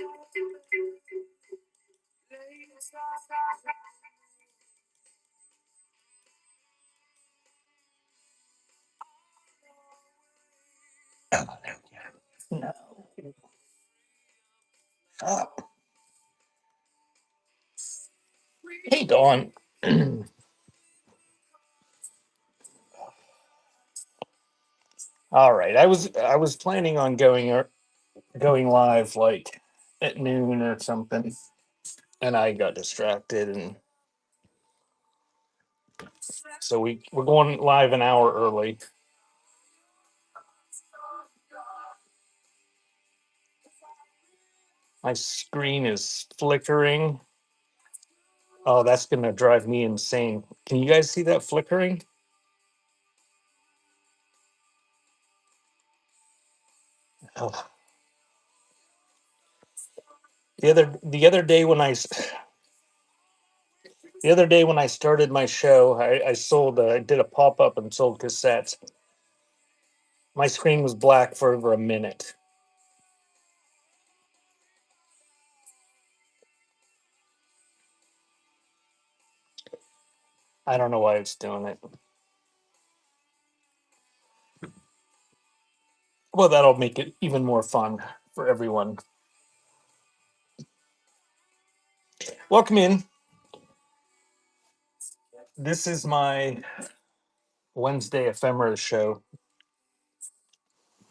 Oh, there we go. No. Oh. Hey, Dawn. All right. I was planning on going live like at noon or something, and I got distracted, and so we're going live an hour early. My screen is flickering. Oh, that's gonna drive me insane. Can you guys see that flickering? Oh. The other day when the other day when I started my show, I sold I did a pop up and sold cassettes. My screen was black for over a minute. I don't know why it's doing it. Well, that'll make it even more fun for everyone. Welcome in. This is my Wednesday ephemera show.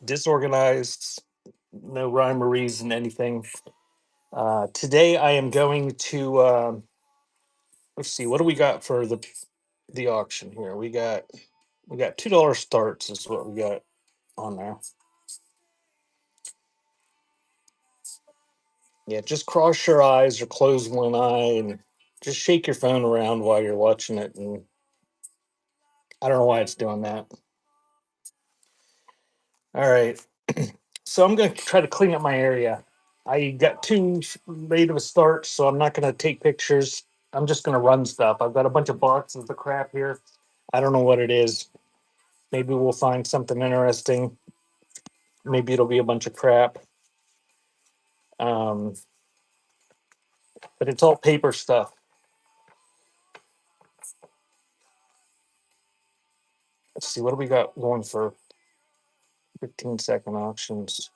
Disorganized, no rhyme or reason, anything. Today I am going to let's see, what do we got for the auction here? We got $2 starts is what we got on there. Yeah, just cross your eyes or close one eye and just shake your phone around while you're watching it. And I don't know why it's doing that. All right. So I'm going to try to clean up my area. I got too late of a start, so I'm not going to take pictures. I'm just going to run stuff. I've got a bunch of boxes of crap here. I don't know what it is. Maybe we'll find something interesting. Maybe it'll be a bunch of crap. Um, but it's all paper stuff. Let's see, what do we got going for 15-second auctions?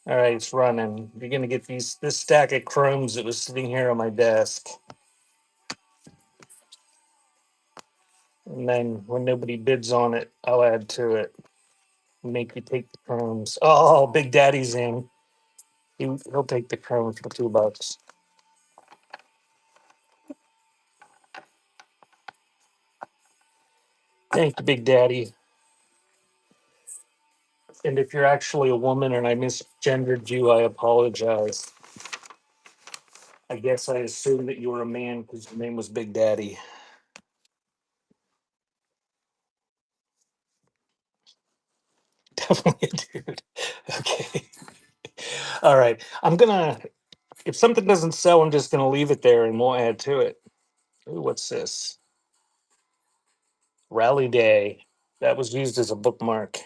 All right, it's running. You're gonna get this stack of chromes that was sitting here on my desk. And then when nobody bids on it, I'll add to it. Make you take the chromes. Oh, Big Daddy's in. He'll take the chromes for $2. Thank you, Big Daddy. And if you're actually a woman and I misgendered you, I apologize. I guess I assumed that you were a man because your name was Big Daddy. Definitely a dude. Okay. All right. If something doesn't sell, I'm just gonna leave it there and we'll add to it. Ooh, what's this? Rally Day. That was used as a bookmark.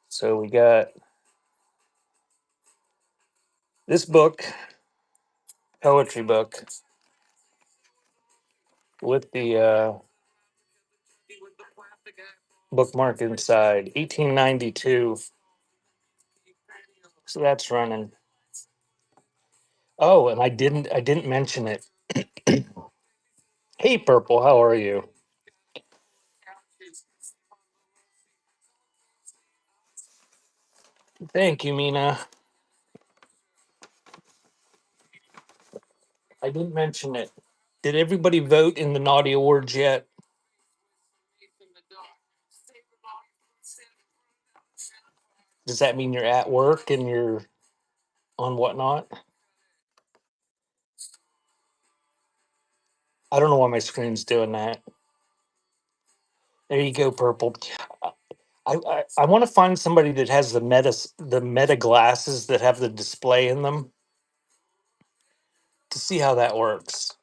So we got this book, poetry book, with the bookmark inside. 1892. So that's running. Oh, and I didn't mention it. Hey, Purple, how are you? Thank you, Mina. I didn't mention it. Did everybody vote in the naughty awards yet? Does that mean you're at work and you're on whatnot? I don't know why my screen's doing that. There you go, Purple. I want to find somebody that has the meta glasses that have the display in them to see how that works,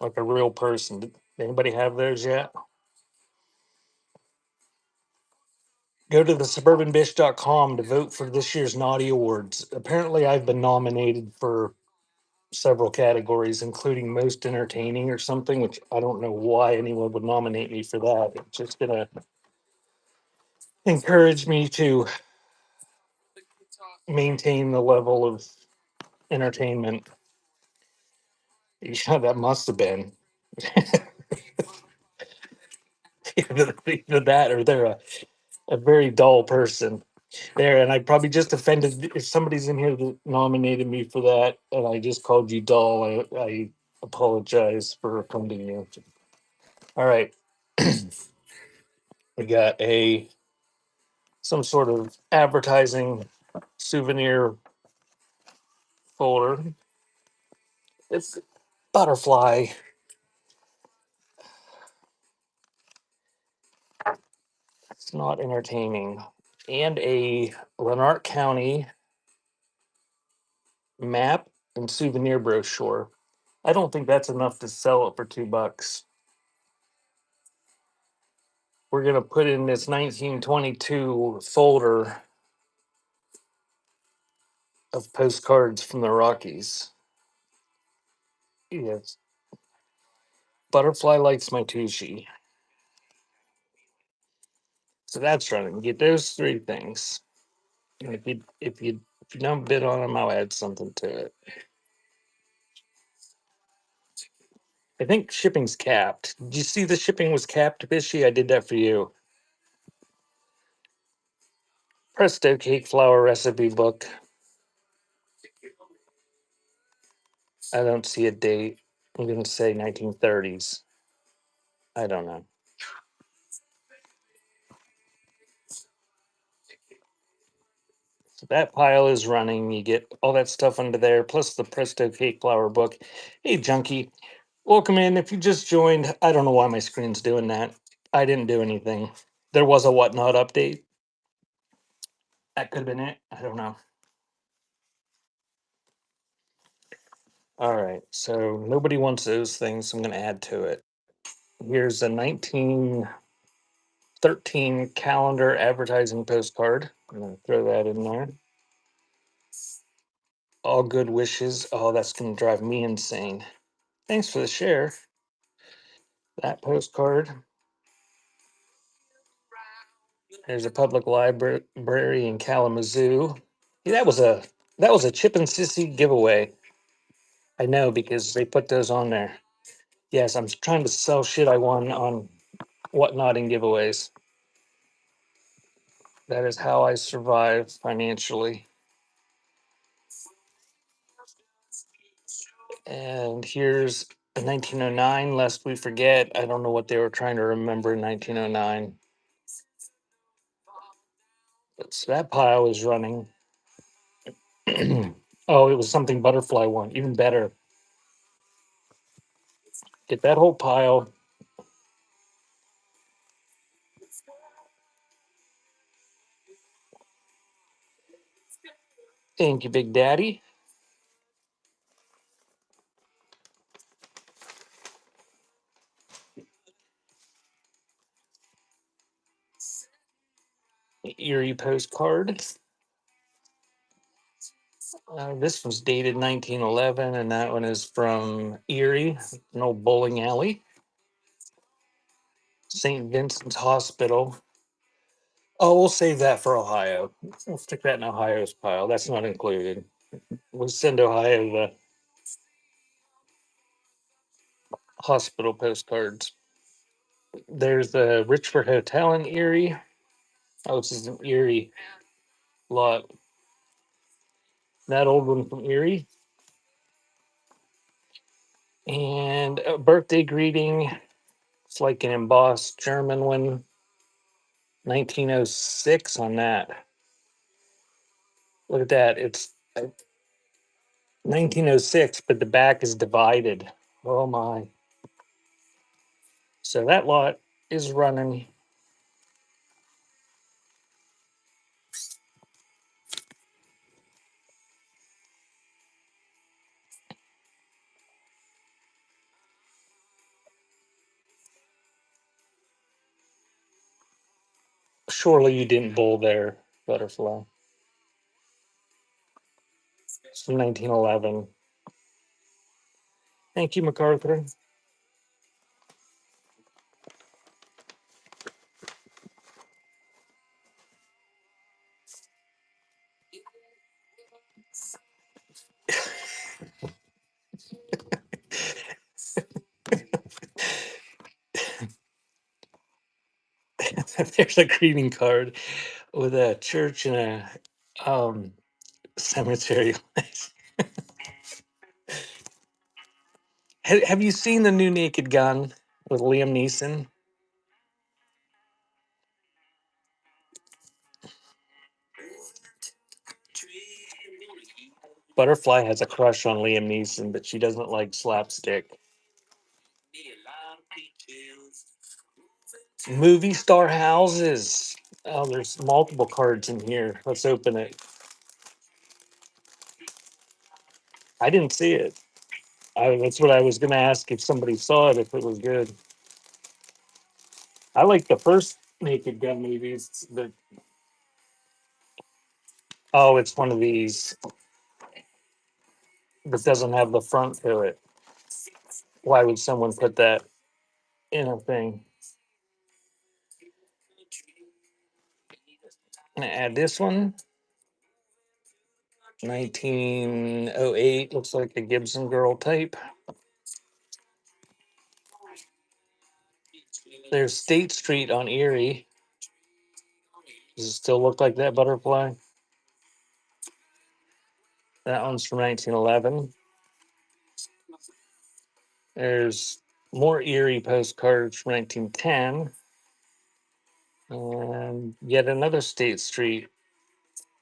like a real person. Did anybody have those yet? Go to the suburbanbish.com to vote for this year's Naughty Awards. Apparently, I've been nominated for several categories, including most entertaining or something, which I don't know why anyone would nominate me for that. It's just gonna encourage me to maintain the level of entertainment. Yeah, that must have been. Either that or they're a very dull person there. And I probably just offended if somebody's in here that nominated me for that and I just called you dull. I apologize for offending you. All right. We got a some sort of advertising souvenir folder. It's butterfly. It's not entertaining. And a Lanark County map and souvenir brochure. I don't think that's enough to sell it for $2. We're gonna put in this 1922 folder of postcards from the Rockies. Yes, butterfly likes my Tushi. So that's running. Get those three things. And if you don't bid on them, I'll add something to it. I think shipping's capped. Did you see the shipping was capped, Bishy? I did that for you. Presto cake flour recipe book. I don't see a date. I'm gonna say 1930s. I don't know. So that pile is running. You get all that stuff under there, plus the Presto cake flour book. Hey, junkie, welcome in. If you just joined, I don't know why my screen's doing that. I didn't do anything. There was a whatnot update. That could have been it. I don't know. All right. So nobody wants those things. So I'm going to add to it. Here's a 1913 calendar advertising postcard. I'm going to throw that in there. All good wishes. Oh, that's going to drive me insane. Thanks for the share. That postcard. There's a public library in Kalamazoo. Yeah, that was a Chip and Sissy giveaway. I know because they put those on there. Yes, I'm trying to sell shit I won on whatnot in giveaways. That is how I survive financially. And here's a 1909, lest we forget. I don't know what they were trying to remember in 1909. But so that pile is running. Oh, it was something butterfly one. Even better. Get that whole pile. Thank you, Big Daddy. Erie postcard. This was dated 1911, and that one is from Erie, an old bowling alley. St. Vincent's Hospital. Oh, we'll save that for Ohio. We'll stick that in Ohio's pile. That's not included. We'll send Ohio the hospital postcards. There's the Richford Hotel in Erie. Oh, this is an Erie lot. That old one from Erie. And a birthday greeting. It's like an embossed German one. 1906 on that. Look at that. It's 1906, but the back is divided. Oh my. So that lot is running. Surely you didn't bowl there, butterfly. It's from 1911. Thank you, MacArthur. There's a greeting card with a church and a cemetery. Have you seen the new Naked Gun with Liam Neeson? Butterfly has a crush on Liam Neeson, but she doesn't like slapstick. Movie star houses. Oh, there's multiple cards in here. Let's open it. I didn't see it. That's what I was going to ask if somebody saw it, if it was good. I like the first Naked Gun movies, but oh, it's one of these that doesn't have the front to it. Why would someone put that in a thing? I'm gonna add this one. 1908 looks like a Gibson Girl type. There's State Street on Erie. Does it still look like that, butterfly? That one's from 1911. There's more Erie postcards from 1910. And yet another State Street.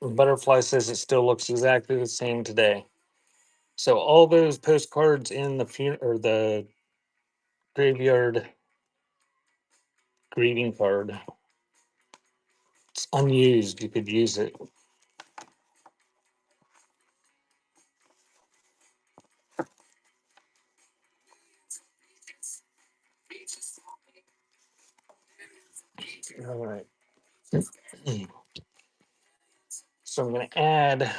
Butterfly says it still looks exactly the same today. So all those postcards in the or the graveyard greeting card, it's unused. You could use it. All right. So I'm going to add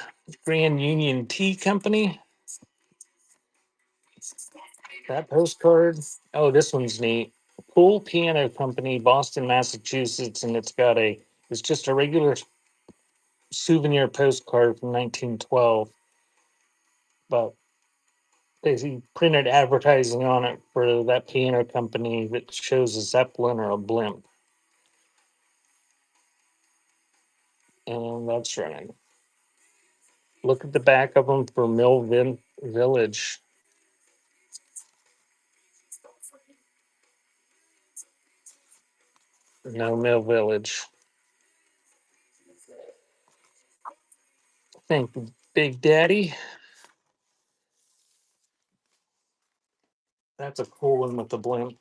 Grand Union Tea Company. That postcard. Oh, this one's neat. Pool Piano Company, Boston, Massachusetts, and it's just a regular souvenir postcard from 1912, but they printed advertising on it for that piano company that shows a Zeppelin or a blimp. And that's running. Look at the back of them for Village. No Mill Village. Thank you, Big Daddy. That's a cool one with the blimp.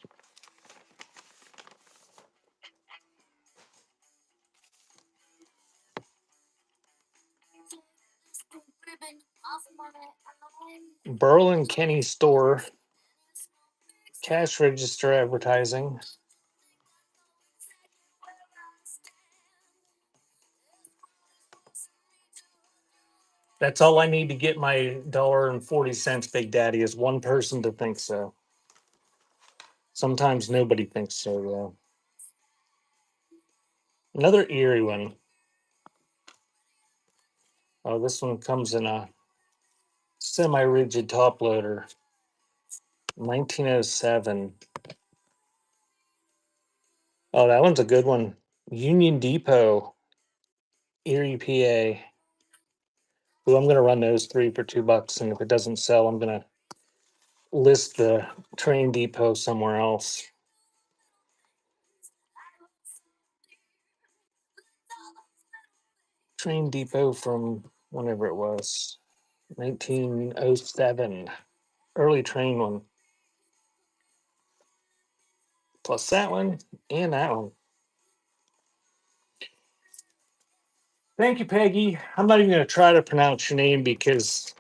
Burl and Kenny store. Cash register advertising. That's all I need to get my $1.40, Big Daddy, is one person to think so. Sometimes nobody thinks so, though. Another eerie one. Oh, this one comes in a semi-rigid top loader. 1907. Oh, that one's a good one. Union Depot, Erie, PA. Ooh, I'm gonna run those three for $2, and if it doesn't sell, I'm gonna list the train depot somewhere else. Train depot from whenever it was, 1907. Early train one. Plus that one and that one. Thank you, Peggy. I'm not even going to try to pronounce your name because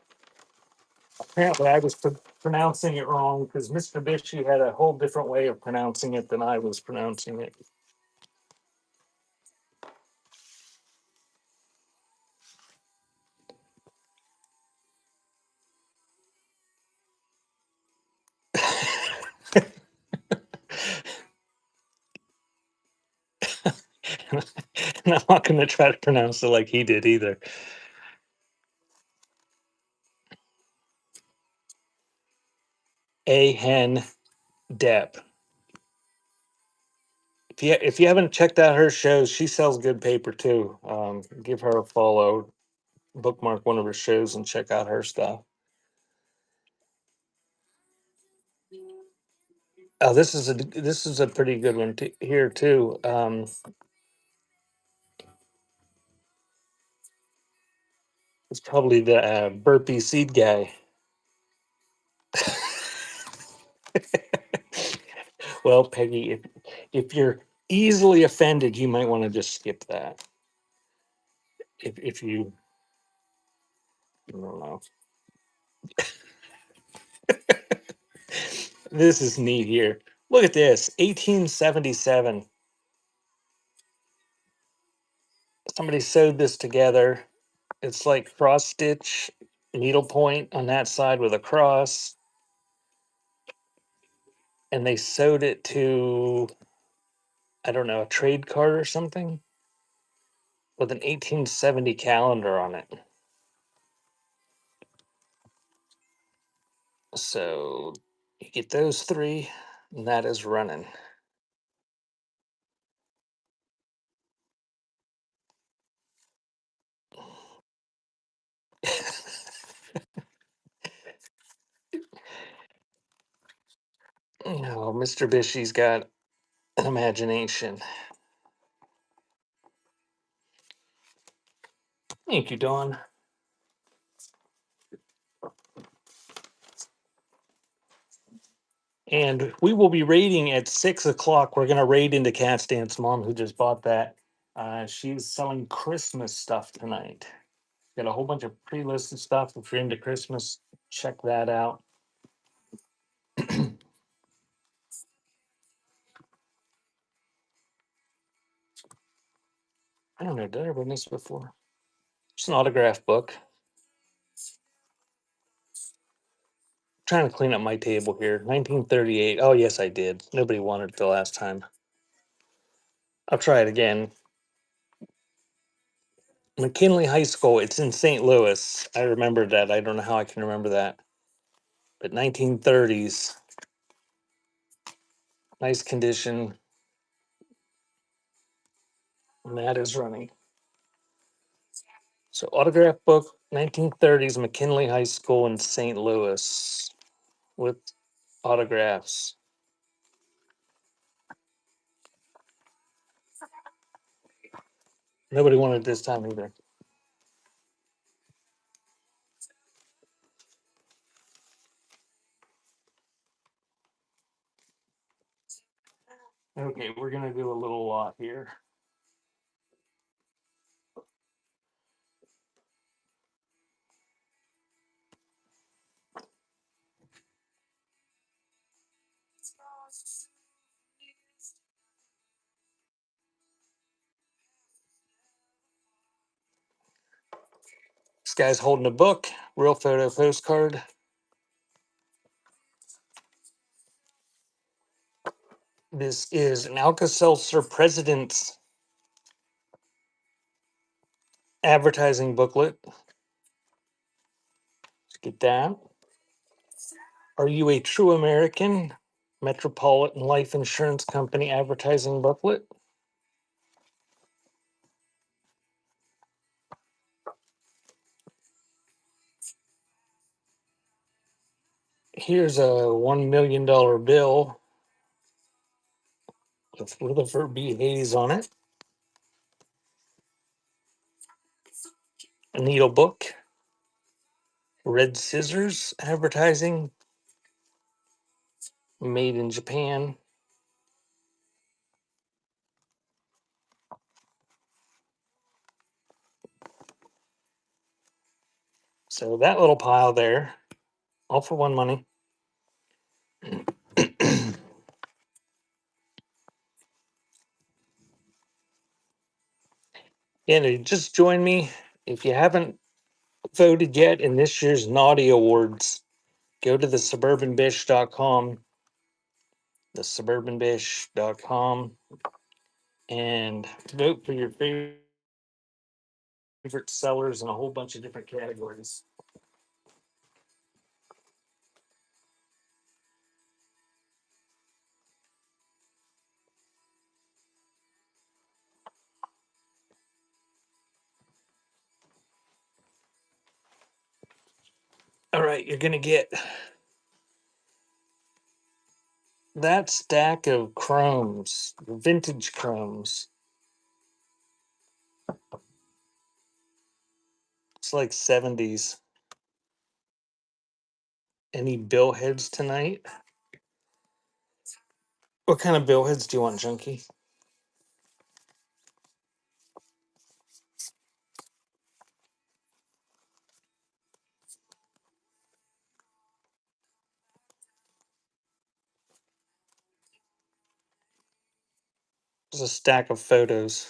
apparently I was pronouncing it wrong because Mr. Bishy had a whole different way of pronouncing it than I was pronouncing it. And I'm not going to try to pronounce it like he did either. A Hen Depp. If you haven't checked out her shows, she sells good paper too. Give her a follow, bookmark one of her shows, and check out her stuff. Oh, this is a pretty good one here too. It's probably the burpee seed guy. Well, Peggy, if you're easily offended, you might want to just skip that. If you, I don't know. This is neat here. Look at this, 1877. Somebody sewed this together. It's like cross stitch, needlepoint on that side with a cross, and they sewed it to, I don't know, a trade card or something with an 1870 calendar on it. So you get those three, and that is running. Oh, Mr. Bishy's got an imagination. Thank you, Dawn. And we will be raiding at 6 o'clock. We're going to raid into Cat Dance Mom, who just bought that. She's selling Christmas stuff tonight. Got a whole bunch of pre-listed stuff. If you're into Christmas, check that out. I don't know. Did I ever this before? It's an autograph book. Trying to clean up my table here. 1938. Oh, yes, I did. Nobody wanted it the last time. I'll try it again. McKinley High School. It's in St. Louis. I remember that. I don't know how I can remember that. But 1930s. Nice condition. And that is running. So autograph book, 1930s McKinley High School in St. Louis with autographs. Nobody wanted this time either. Okay, we're gonna do a little lot here. This guy's holding a book, real photo postcard. This is an Alka-Seltzer President's advertising booklet. Let's get that. Are you a true American? Metropolitan Life Insurance Company advertising booklet. Here's a $1 million bill with Rutherford B. Hayes on it. A needle book. Red Scissors advertising. Made in Japan. So that little pile there, all for one money. And just join me. If you haven't voted yet in this year's Naughty Awards, go to thesuburbanbish.com. Thesuburbanbish.com. and vote for your favorite sellers in a whole bunch of different categories. All right, you're gonna get that stack of chromes, vintage chromes. It's like 70s. Any bill heads tonight? What kind of bill heads do you want, Junkie? There's a stack of photos.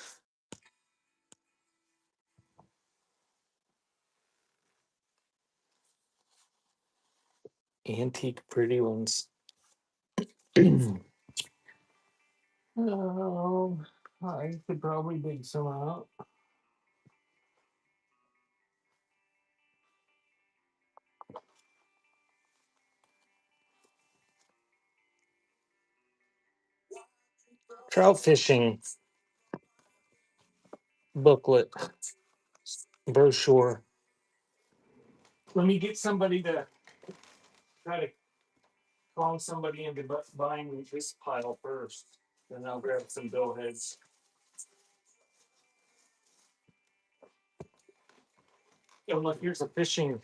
Antique pretty ones. Oh, I could probably dig some out. Trout fishing booklet brochure. Let me get somebody to try to call somebody into buying this pile first. Then I'll grab some bill heads. Oh, look, here's a fishing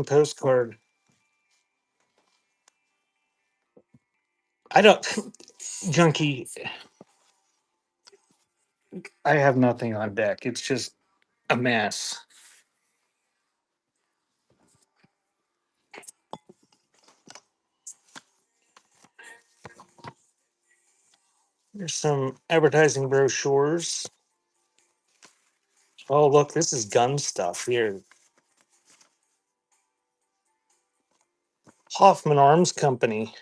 postcard. I don't, Junkie, I have nothing on deck. It's just a mess. There's some advertising brochures. Oh, look, this is gun stuff here. Hoffman Arms Company.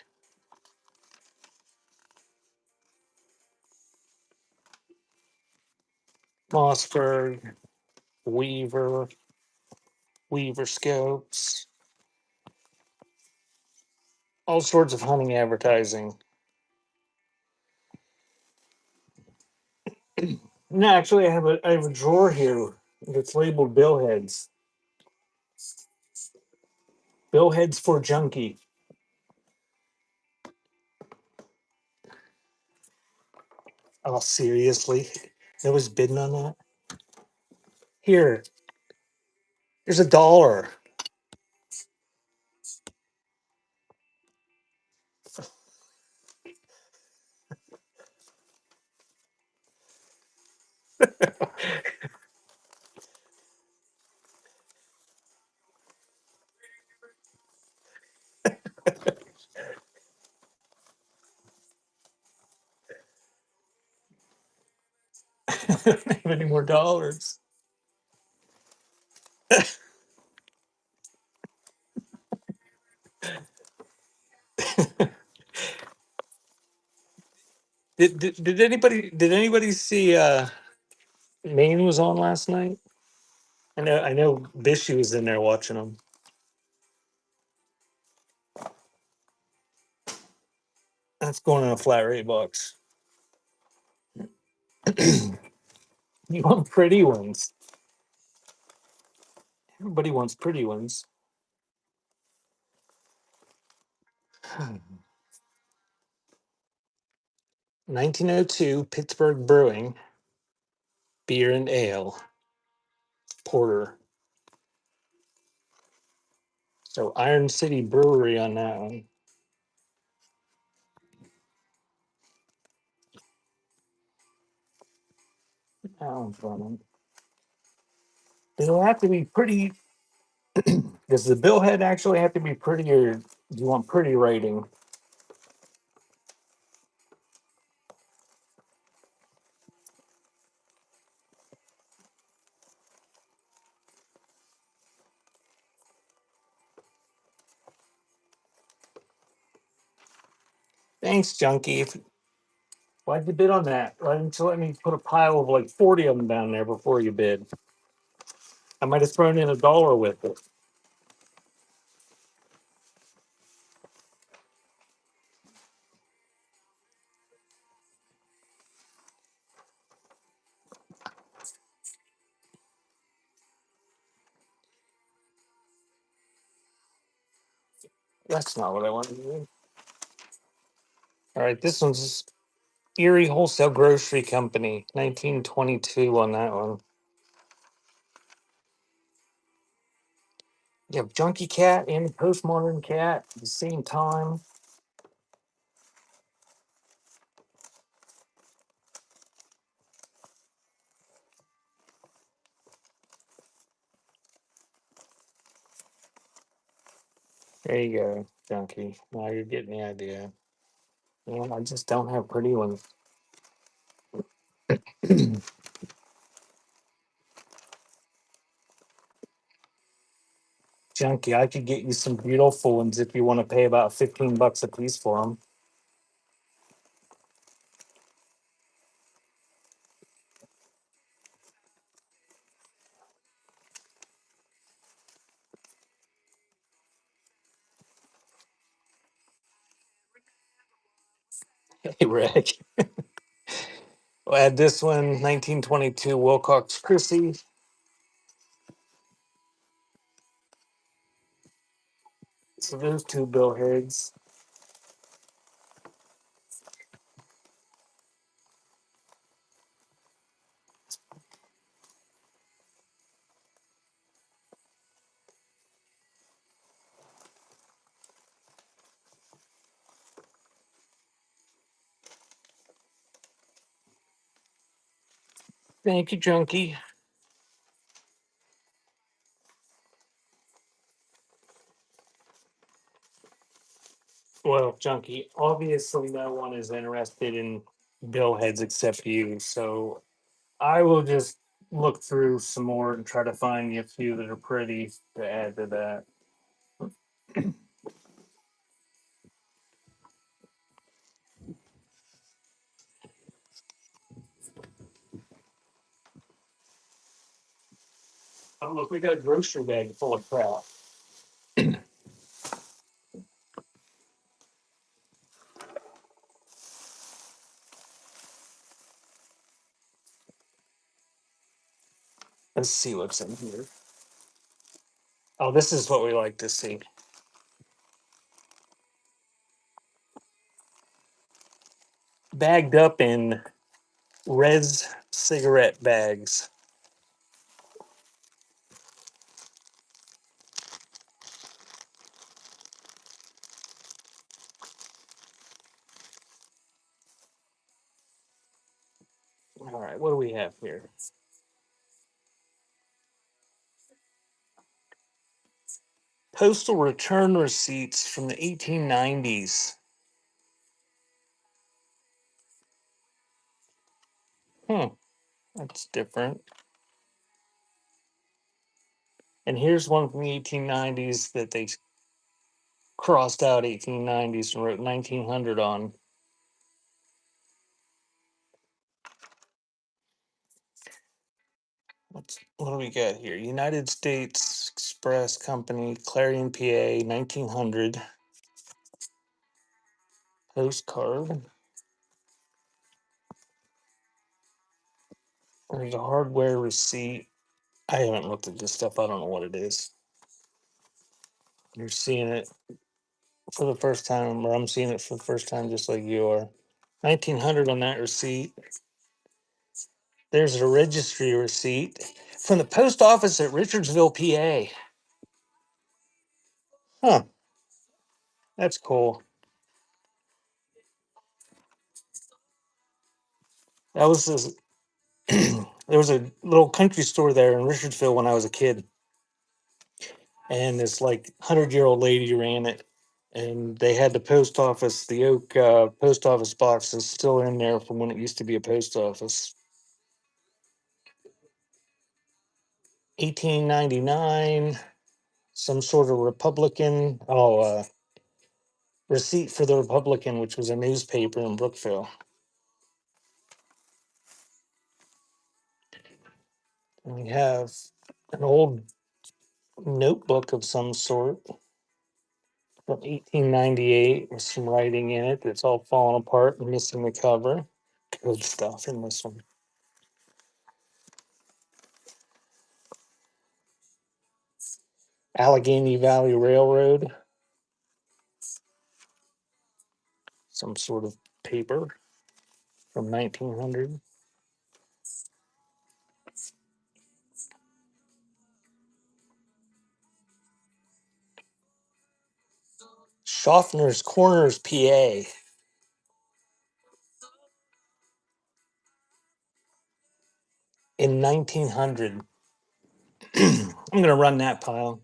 Mossberg, Weaver, Weaver Scopes, all sorts of hunting advertising. No, actually, I have a drawer here that's labeled billheads. Billheads for Junkie. Oh, seriously? That was bidding on that? Here, there's $1. I don't have any more dollars. Did anybody see Maine was on last night? I know Bishy was in there watching them. That's going in a flat rate box. You want pretty ones. Everybody wants pretty ones. 1902 Pittsburgh Brewing Beer and Ale Porter. So Iron City Brewery on that one. That one's fun. It'll have to be pretty. Does the billhead actually have to be pretty, or do you want pretty writing? Thanks, Junkie. Why'd you bid on that? Why didn't you let me put a pile of like 40 of them down there before you bid? I might have thrown in $1 with it. That's not what I wanted to do. All right, this one's Erie Wholesale Grocery Company, 1922 on that one. You have Junkie Cat and Postmodern Cat at the same time. There you go, Junkie. Now you're getting the idea. Man, I just don't have pretty ones. Junkie, I could get you some beautiful ones if you want to pay about $15 a piece for them. Hey, Rick. We'll add this one, 1922 Wilcox Chrissy. So those two bill heads. Thank you, Junkie. Well, Junkie, obviously no one is interested in bill heads except you. So I will just look through some more and try to find you a few that are pretty to add to that. Oh, look, we got a grocery bag full of crap. Let's see what's in here. Oh, this is what we like to see. Bagged up in res cigarette bags. All right, what do we have here? Postal return receipts from the 1890s. Hmm, that's different. And here's one from the 1890s that they crossed out 1890s and wrote 1900 on. What do we got here? United States Express Company, Clarion, PA, 1900. Postcard. There's a hardware receipt. I haven't looked at this stuff. I don't know what it is. You're seeing it for the first time, or I'm seeing it for the first time, just like you are. 1900 on that receipt. There's a registry receipt from the post office at Richardsville, PA. Huh, that's cool. That was this, there was a little country store there in Richardsville when I was a kid, and this like 100-year-old lady ran it, and they had the post office, the oak post office box is still in there from when it used to be a post office. 1899, some sort of Republican. Receipt for the Republican, which was a newspaper in Brookville. We have an old notebook of some sort from 1898 with some writing in it that's all fallen apart and missing the cover. Good stuff in this one. Allegheny Valley Railroad, some sort of paper from 1900. Schaffner's Corners, PA. In 1900. I'm going to run that pile.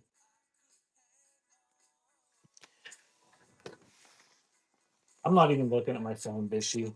I'm not even looking at my phone, Bishy.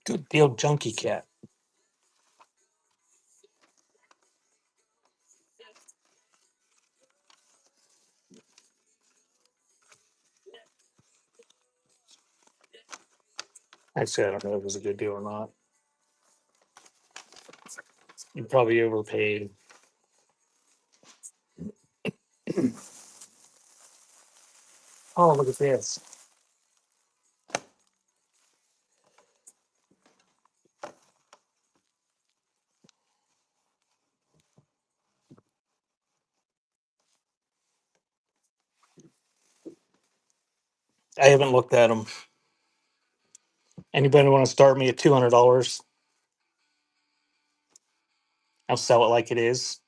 Good deal, Junkie Cat. Actually, I don't know if it was a good deal or not. You probably overpaid. Oh, look at this. I haven't looked at them. Anybody want to start me at $200? I'll sell it like it is.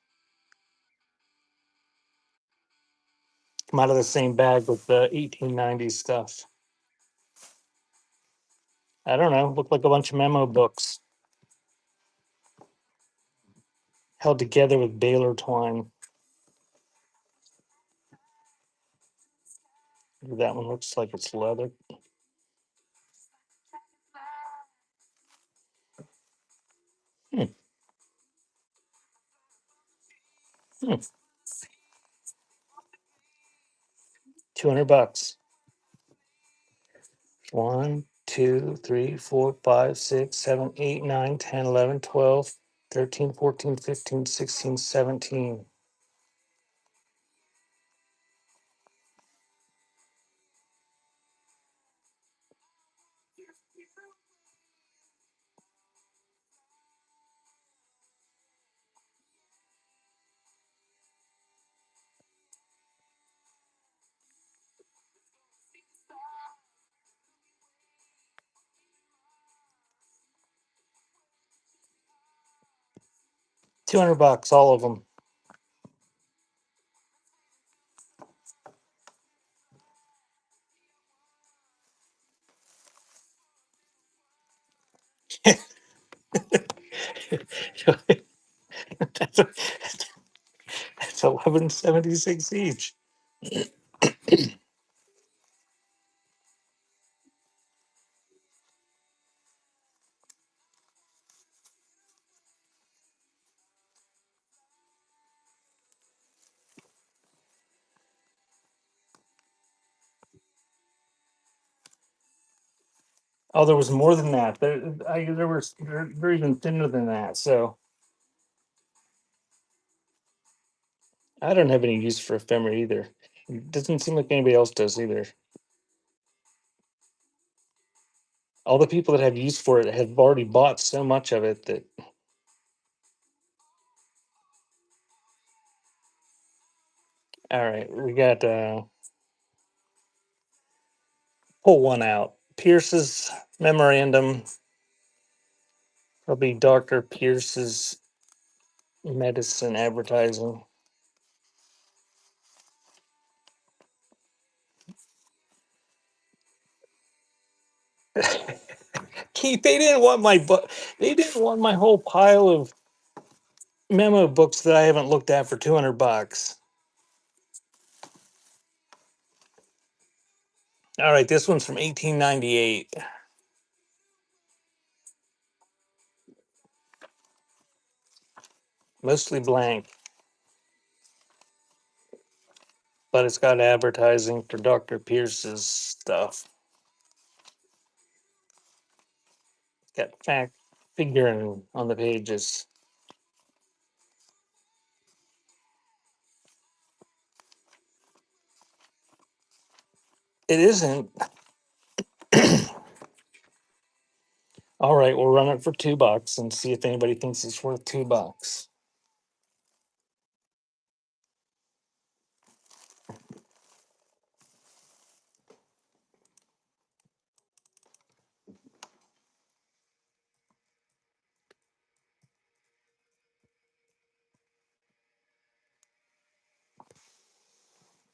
Come out of the same bag with the 1890s stuff. I don't know. Look like a bunch of memo books held together with baler twine. That one looks like it's leather. Hmm. Hmm. $200. 1, 2, 3, 4, 5, 6, 7, 8, 9, 10, 11, 12, 13, 14, 15, 16, 17. $200, all of them. that's, that's 1176 each. Oh, there was more than that. They're even thinner than that. So I don't have any use for ephemera either. It doesn't seem like anybody else does either. All the people that have use for it have already bought so much of it that. All right, we got pull one out. Pierce's memorandum. Probably Dr. Pierce's medicine advertising. They didn't want my book. They didn't want my whole pile of memo books that I haven't looked at for $200. All right, this one's from 1898, mostly blank, but it's got advertising for Dr. Pierce's stuff. It's got fact figuring on the pages. It isn't. All right, we'll run it for $2 and see if anybody thinks it's worth $2.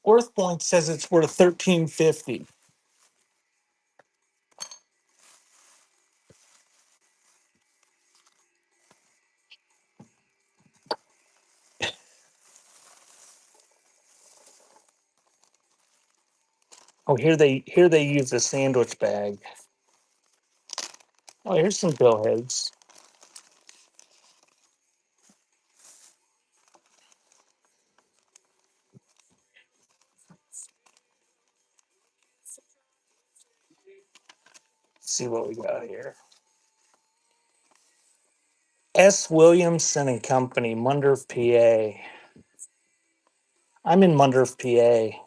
Worth Point says it's worth 13.50. Oh, here they use a sandwich bag. Oh, here's some billheads. Let's see what we got here. S. Williamson and Company, Mundorf, PA. I'm in Mundorf, PA.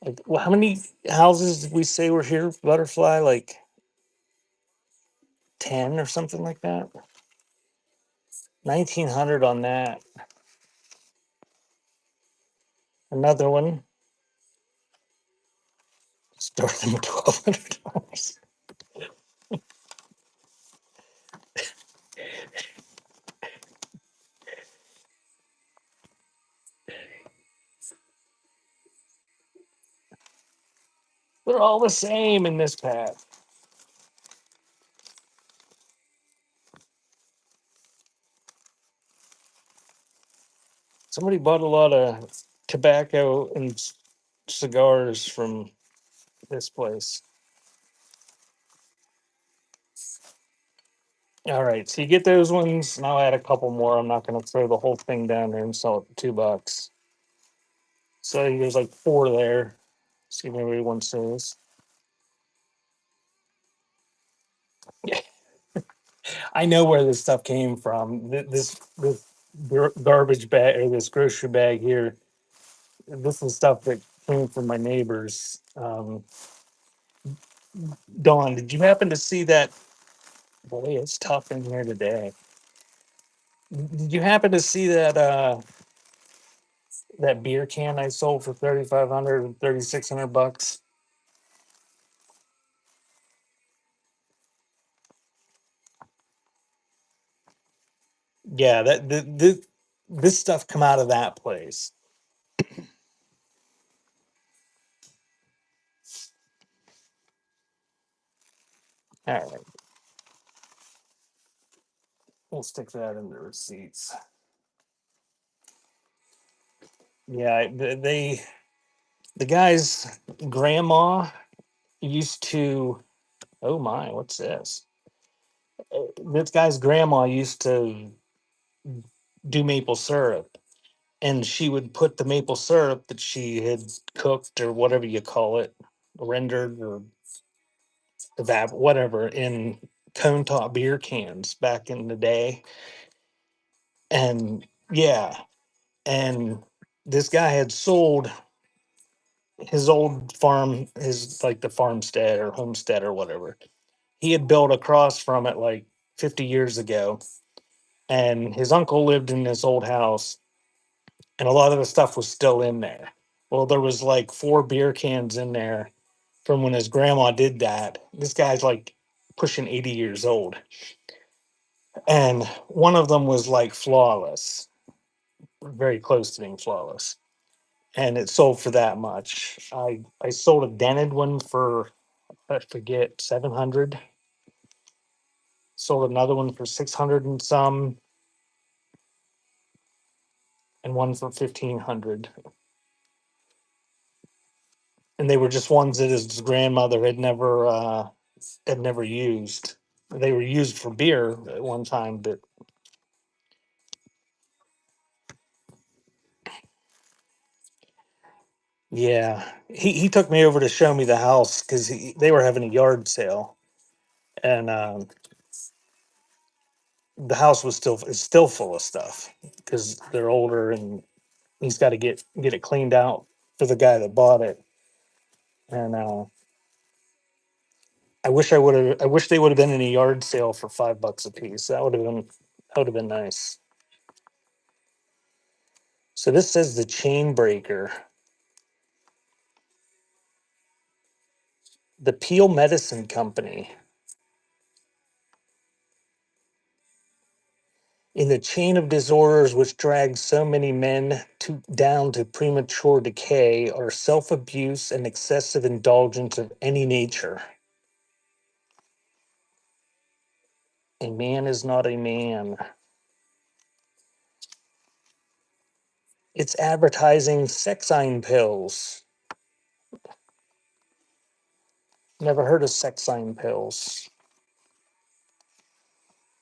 Like, well, how many houses did we say were here, Butterfly? Like 10 or something like that? 1900 on that. Another one. Start them at $1,200. They're all the same in this pack. Somebody bought a lot of tobacco and cigars from this place. All right, so you get those ones, and I'll add a couple more. I'm not going to throw the whole thing down there and sell it for $2. So there's like four there. See if anybody wants those. I know where this stuff came from. This garbage bag or this grocery bag here. This is stuff that came from my neighbors. Dawn, did you happen to see that? Boy, it's tough in here today. Did you happen to see that beer can I sold for 3,500 and 3,600 bucks? Yeah, this stuff come out of that place. All right, we'll stick that in the receipts. Yeah, the guy's grandma used to. Oh my, what's this? This guy's grandma used to do maple syrup, and she would put the maple syrup that she had cooked or whatever you call it, rendered or whatever, in cone top beer cans back in the day. And yeah, and this guy had sold his old farm, his like the farmstead or homestead or whatever. He had built across from it like 50 years ago, and his uncle lived in this old house, and a lot of the stuff was still in there. Well, there was like four beer cans in there from when his grandma did that. This guy's like pushing 80 years old, and one of them was like flawless, very close to being flawless, and it sold for that much. I sold a dented one for I forget, 700. Sold another one for 600 and some, and one for 1,500. And they were just ones that his grandmother had never used. They were used for beer at one time, but yeah, he took me over to show me the house because they were having a yard sale, and the house was still is still full of stuff because they're older and he's got to get it cleaned out for the guy that bought it. And I wish they would have been in a yard sale for $5 a piece. That would have been nice. So this says the chain breaker, the Peel Medicine Company. In the chain of disorders which drag so many men down to premature decay are self abuse and excessive indulgence of any nature. A man is not a man. It's advertising sexine pills. Never heard of sexine pills.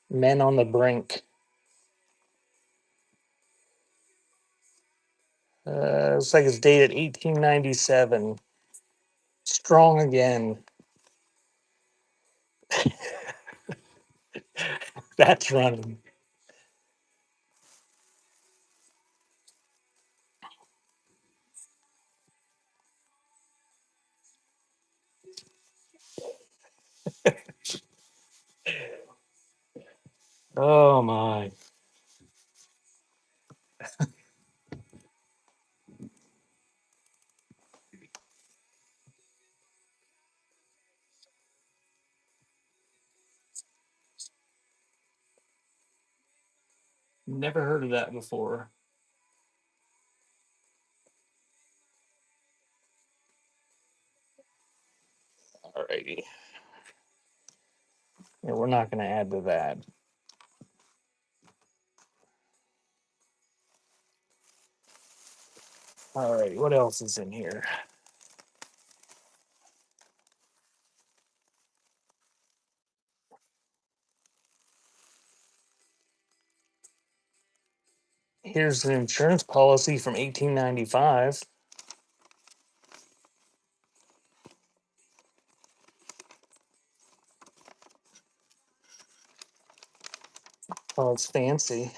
Men on the brink. Looks like it's dated 1897. Strong again. That's running. Oh my. Never heard of that before. Alrighty. Yeah, we're not going to add to that. Alrighty. What else is in here? Here's an insurance policy from 1895. Oh, it's fancy.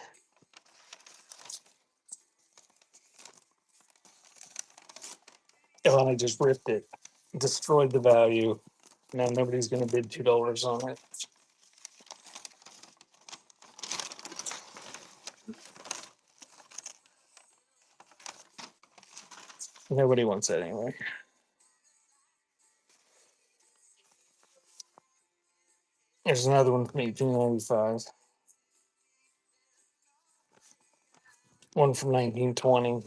Oh, I just ripped it. Destroyed the value. Now nobody's going to bid $2 on it. Nobody wants it anyway. There's another one from 1895. One from 1920.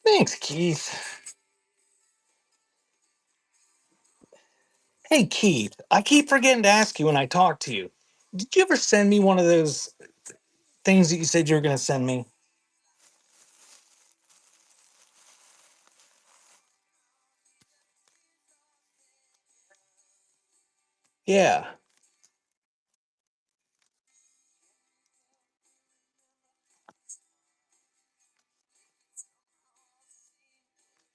Thanks, Keith. Hey, Keith. I keep forgetting to ask you when I talk to you. Did you ever send me one of those things that you said you were going to send me? Yeah.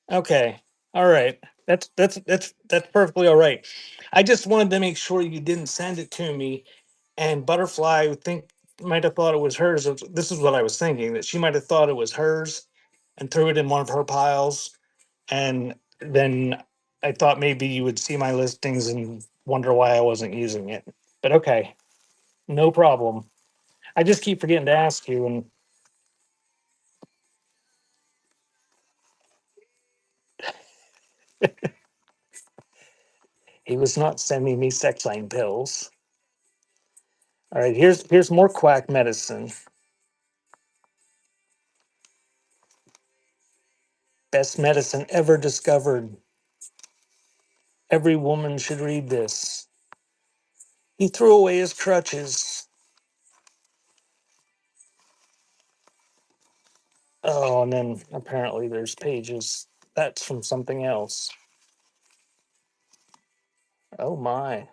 Okay. All right. That's perfectly all right. I just wanted to make sure you didn't send it to me. And Butterfly, I would think, might have thought it was hers. This is what I was thinking, that she might have thought it was hers and threw it in one of her piles. And then I thought maybe you would see my listings and wonder why I wasn't using it. But okay, no problem. I just keep forgetting to ask you, and he was not sending me sexine pills. All right, here's more quack medicine. Best medicine ever discovered. Every woman should read this. He threw away his crutches. Oh, and then apparently there's pages. That's from something else. Oh my.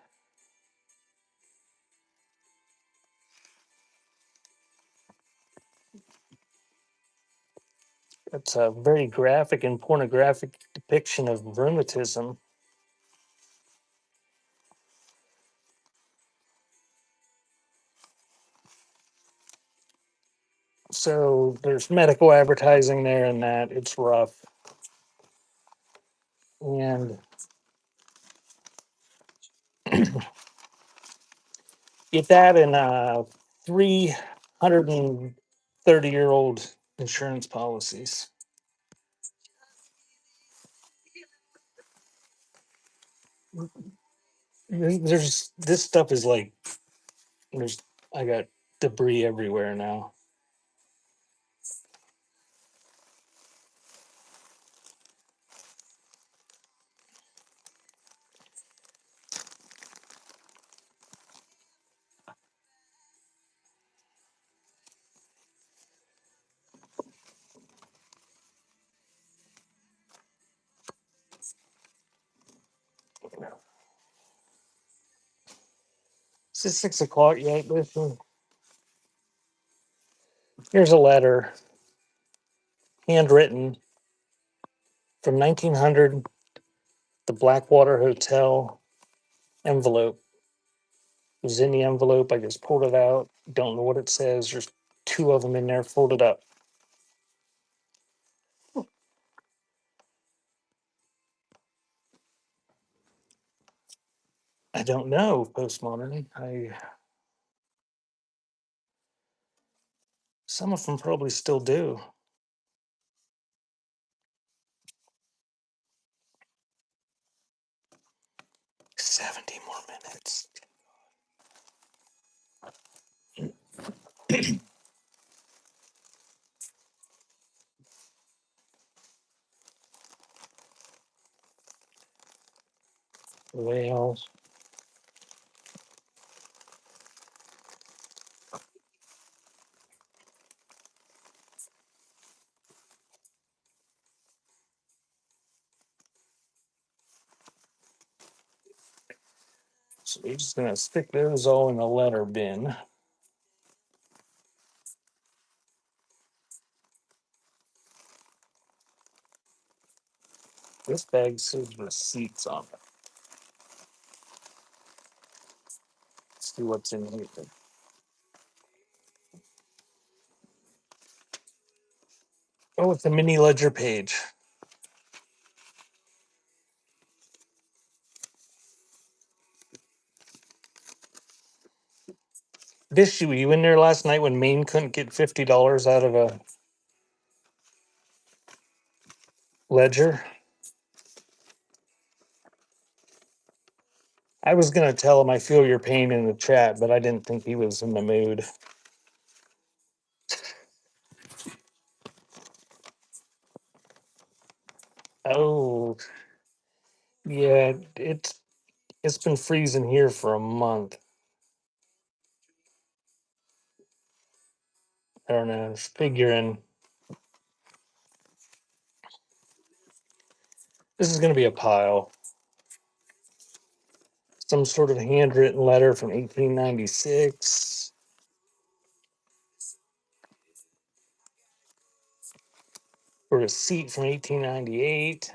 That's a very graphic and pornographic depiction of rheumatism. So there's medical advertising there and that. It's rough. And get that in 330-year-old insurance policies. There's this stuff is like there's I got debris everywhere now. Is it 6 o'clock yet? Listen, here's a letter, handwritten from 1900, the Blackwater Hotel envelope. It was in the envelope. I just pulled it out. Don't know what it says. There's two of them in there folded up. I don't know postmodern. Some of them probably still do. 70 more minutes. Well, so we're just gonna stick those all in a letter bin. This bag says receipts on it. Let's see what's in here. Oh, it's a mini ledger page. This were you in there last night when Maine couldn't get $50 out of a ledger? I was gonna tell him I feel your pain in the chat, but I didn't think he was in the mood. Oh, yeah, it's been freezing here for a month. I don't know. Figuring this is gonna be a pile. Some sort of handwritten letter from 1896. A receipt from 1898.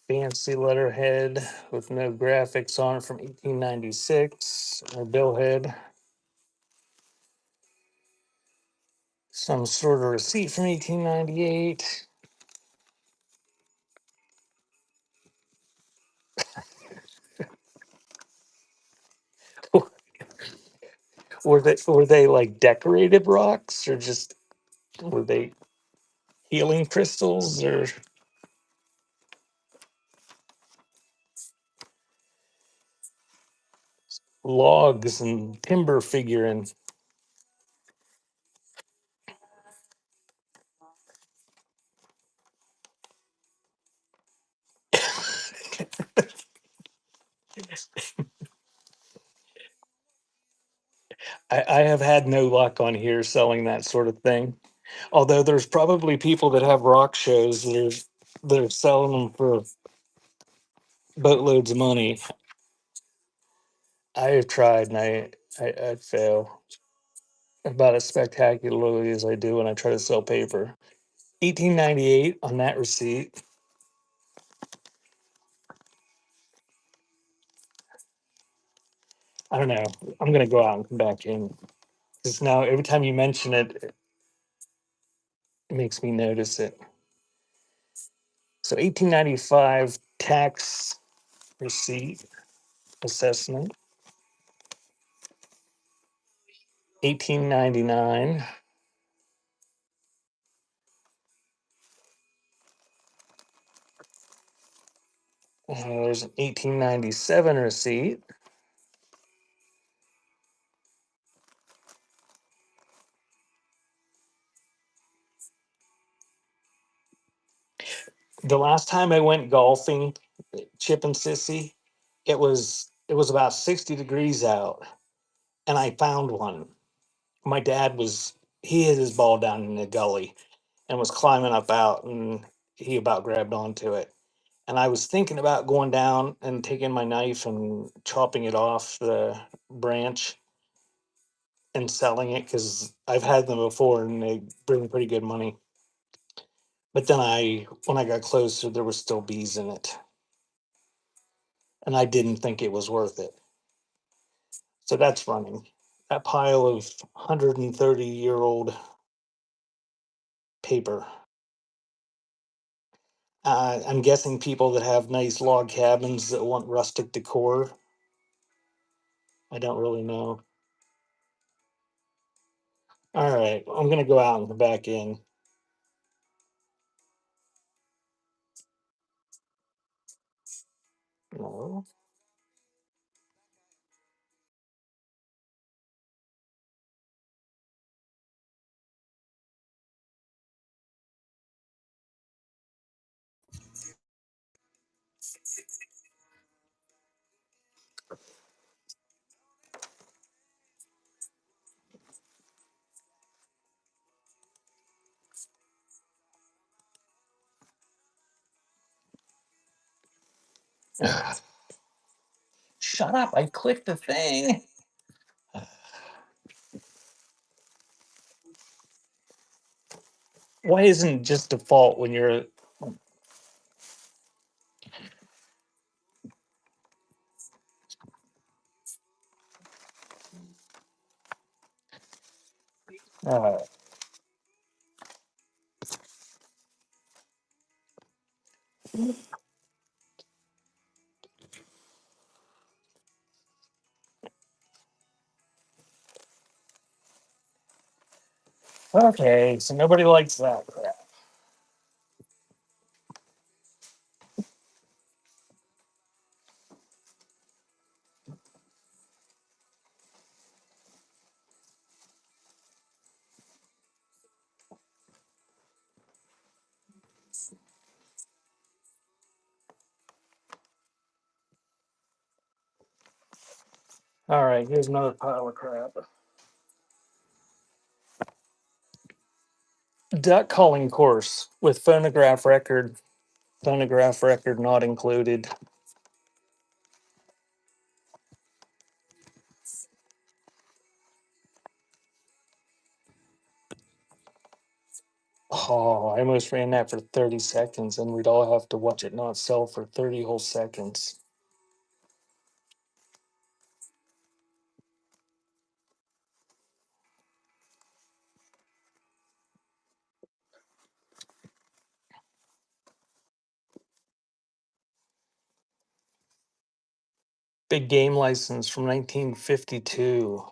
Fancy letterhead with no graphics on it from 1896. Or billhead. Some sort of receipt from 1898. Were they like decorated rocks or just were they healing crystals or logs and timber figuring? I have had no luck on here selling that sort of thing. Although there's probably people that have rock shows that are selling them for boatloads of money. I have tried and I fail about as spectacularly as I do when I try to sell paper. 1898 on that receipt. I don't know. I'm gonna go out and come back in because now every time you mention it, it makes me notice it. So 1895 tax receipt assessment. 1899. There's an 1897 receipt. The last time I went golfing, Chip and Sissy, it was about 60 degrees out, and I found one. My dad was he hit his ball down in the gully and was climbing up out, and he about grabbed onto it. And I was thinking about going down and taking my knife and chopping it off the branch and selling it because I've had them before and they bring pretty good money. But then when I got closer, there were still bees in it, and I didn't think it was worth it. So that's running. That pile of 130-year-old paper. I'm guessing people that have nice log cabins that want rustic decor. I don't really know. All right, I'm gonna go out and come back in. No. Shut up! I clicked the thing. Why isn't it just default when you're? Uh, okay, so nobody likes that crap. All right, here's another pile of crap. Duck calling course with phonograph record. Phonograph record not included. Oh, I almost ran that for 30 seconds, and we'd all have to watch it not sell for 30 whole seconds. Big game license from 1952.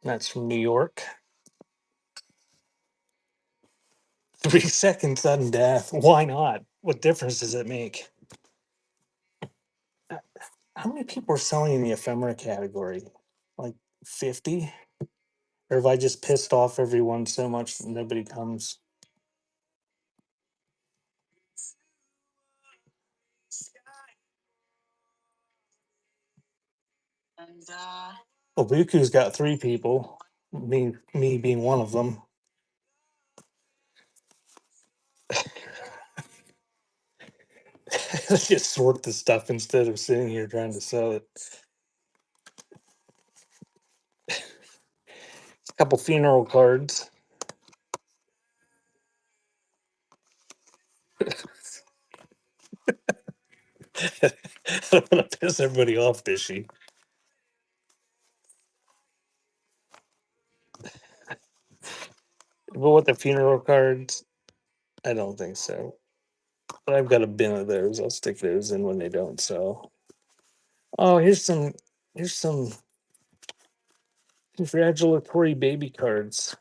That's from New York. 3 seconds sudden death. Why not? What difference does it make? How many people are selling in the ephemera category? Like 50? Or have I just pissed off everyone so much that nobody comes? Well, Buku's got three people, me being one of them. Let's just sort the stuff instead of sitting here trying to sell it. A couple funeral cards. I don't want to piss everybody off, Bishy. But with the funeral cards, I don't think so. But I've got a bin of those. I'll stick those in when they don't sell. Oh, here's some congratulatory baby cards.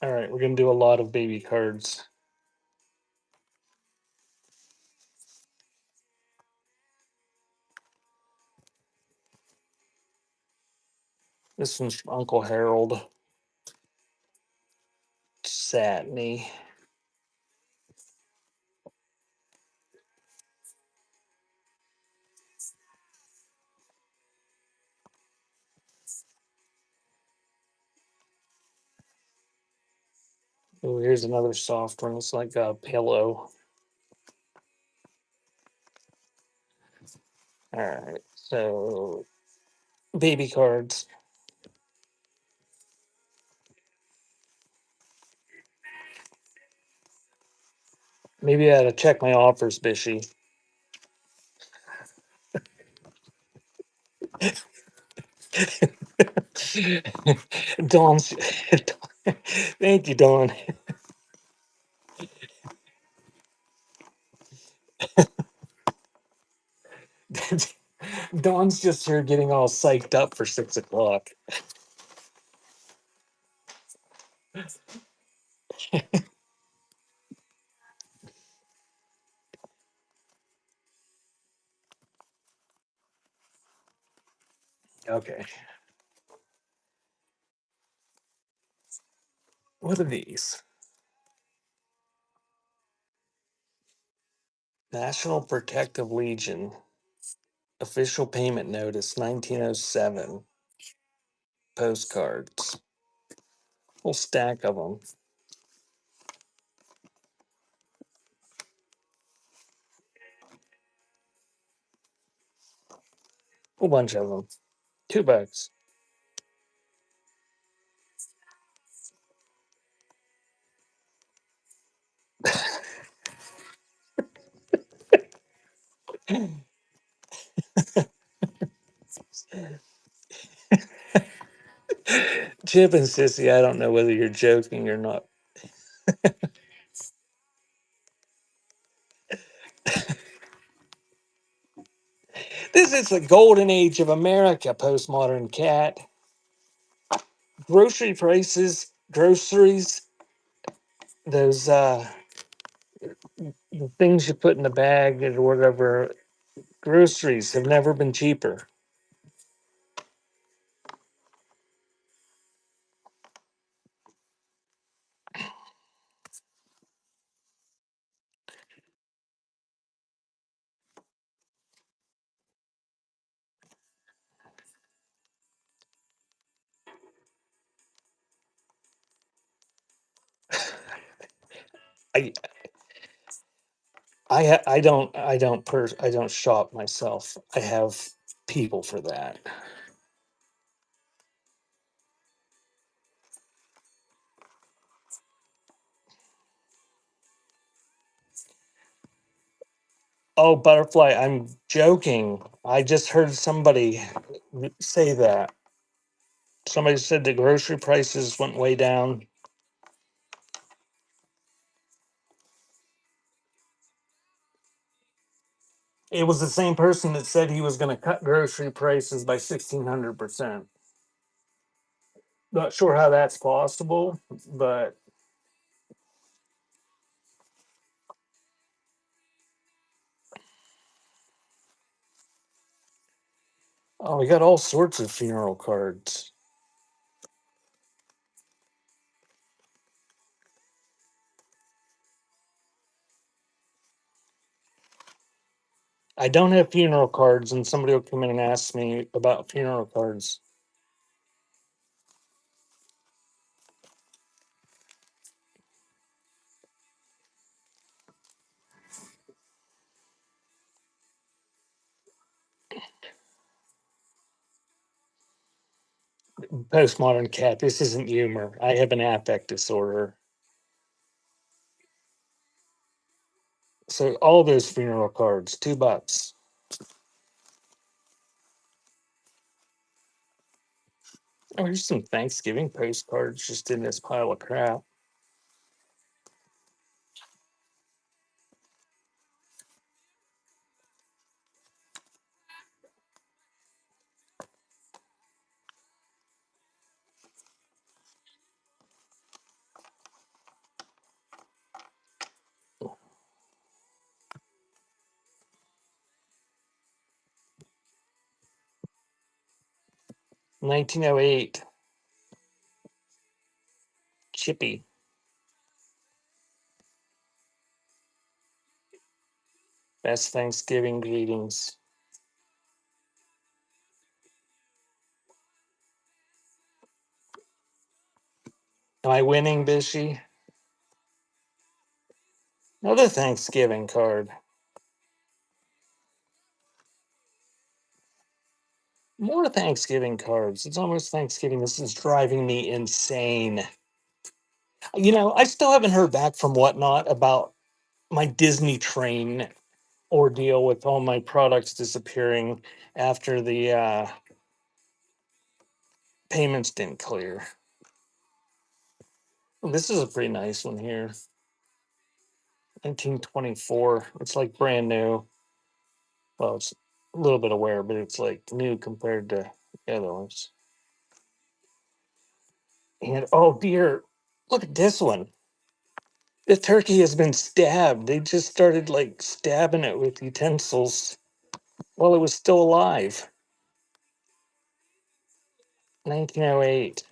All right, we're gonna do a lot of baby cards. This one's from Uncle Harold. Satney. Oh, here's another soft one. It's like a pillow. All right, so baby cards. Maybe I ought to check my offers, Bishy. Dawn's. Thank you, Dawn. Dawn's just here getting all psyched up for 6 o'clock. Okay. What are these? National Protective Legion. Official payment notice 1907. Postcards. Whole stack of them. Whole bunch of them. $2. Chip and Sissy, I don't know whether you're joking or not. This is the golden age of America, postmodern cat. Grocery prices, groceries, those the things you put in the bag or whatever, groceries have never been cheaper. I I don't shop myself. I have people for that. Oh, butterfly, I'm joking. I just heard somebody say that. Somebody said the grocery prices went way down. It was the same person that said he was going to cut grocery prices by 1,600%. Not sure how that's possible, but Oh, we got all sorts of funeral cards. I don't have funeral cards, and somebody will come in and ask me about funeral cards. Postmodern cat, this isn't humor. I have an affect disorder. So all those funeral cards, $2. Oh, here's some Thanksgiving postcards just in this pile of crap. $19.08. Chippy. Best Thanksgiving greetings. Am I winning, Bishy? Another Thanksgiving card. More Thanksgiving cards. It's almost Thanksgiving. This is driving me insane. I still haven't heard back from Whatnot about my Disney train ordeal with all my products disappearing after the payments didn't clear. This is a pretty nice one here. 1924. It's like brand new. Well, it's a little bit of wear, but it's like new compared to the other ones. And oh dear, look at this one. The turkey has been stabbed. They just started like stabbing it with utensils while it was still alive. 1908.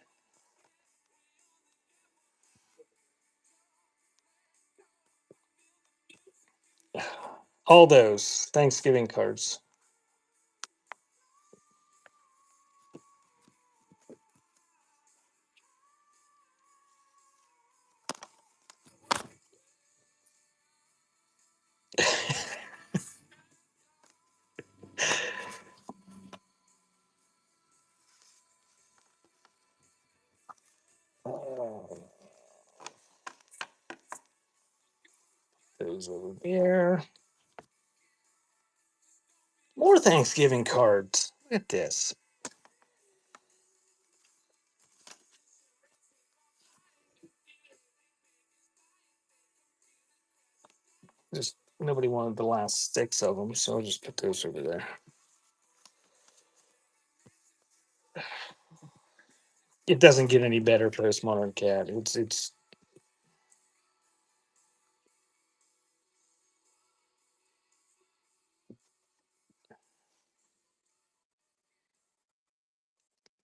All those Thanksgiving cards. Oh, those over there. More Thanksgiving cards. Look at this. Just nobody wanted the last 6 of them, so I'll just put those over there. It doesn't get any better for this modern cat. It's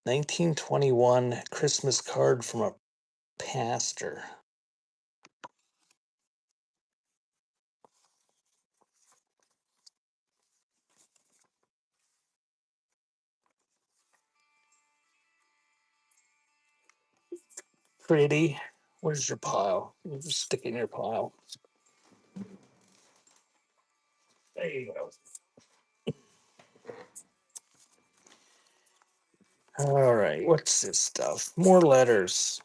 1921 Christmas card from a pastor. Pretty. Where's your pile? You just stick it in your pile. There you go. All right. What's this stuff? More letters.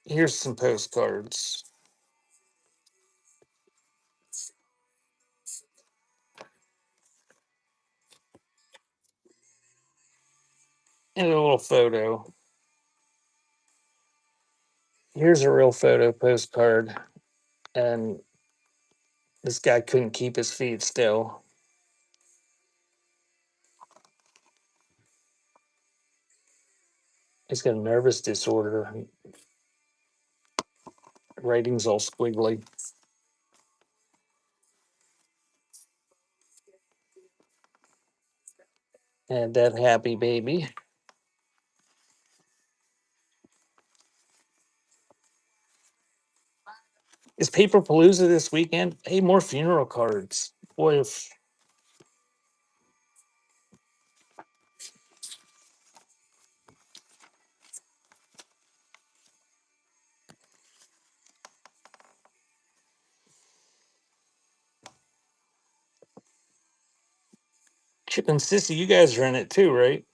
Here's some postcards. And a little photo. Here's a real photo postcard. And this guy couldn't keep his feet still. He's got a nervous disorder. Writing's all squiggly. And that happy baby. Is Paper Palooza this weekend? Hey, more funeral cards. Boy, if Chip and Sissy, you guys are in it too, right?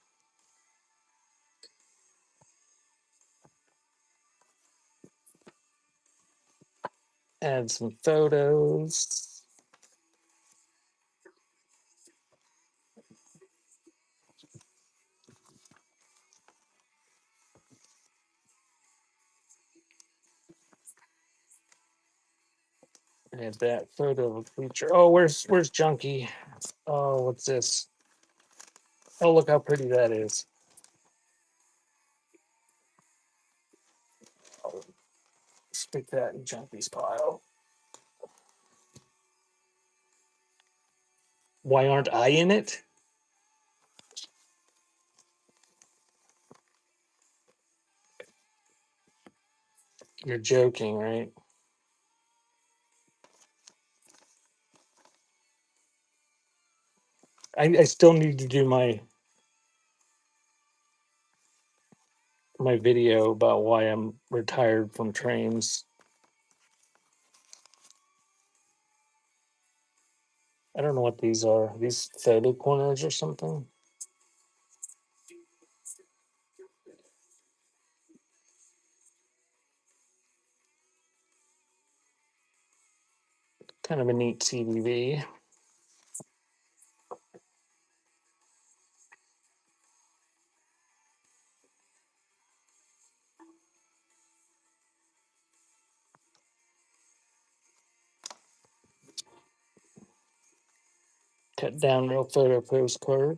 Add some photos. Add that photo of a creature. Oh, where's Junkie? Oh, what's this? Oh, look how pretty that is. Oh, stick that in Junkie's pile. Why aren't I in it? You're joking, right? I still need to do my video about why I'm retired from trains. I don't know what these are. These photo corners or something. Kind of a neat CDV. Cut down real photo postcard.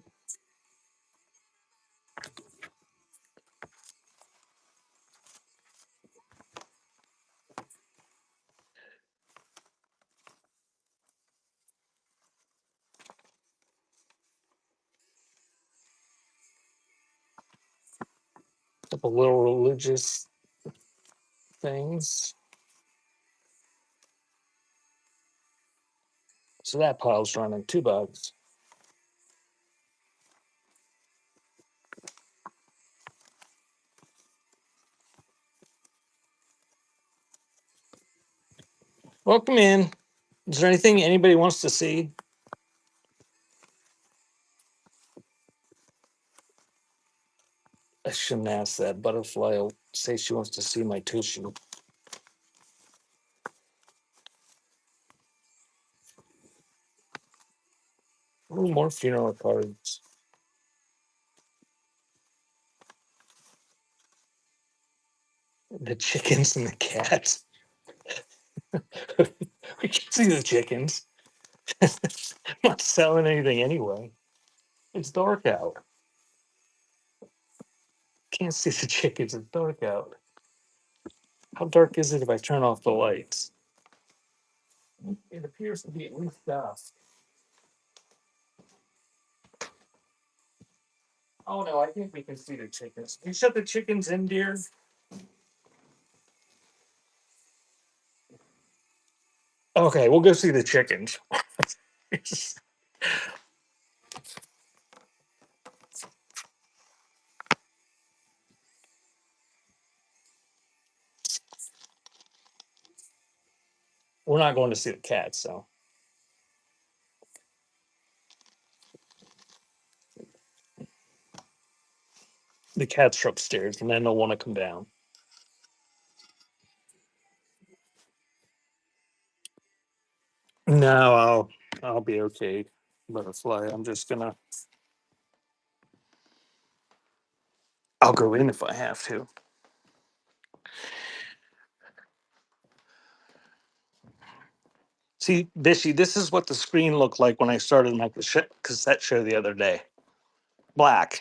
Couple little religious things. So that pile's running $2. Welcome in. Is there anything anybody wants to see? I shouldn't ask that. Butterfly will say she wants to see my tissue. Ooh, more funeral cards. The chickens and the cats. We can see the chickens. I'm not selling anything anyway. It's dark out. Can't see the chickens. It's dark out. How dark is it if I turn off the lights? It appears to be at least dusk. Oh no, I think we can see the chickens. You shut the chickens in, dear? Okay, we'll go see the chickens. We're not going to see the cats, so the cats are upstairs and then they'll want to come down. No, I'll be okay. Butterfly. I'll go in if I have to. See, Bishy, this is what the screen looked like when I started my cassette show the other day. Black.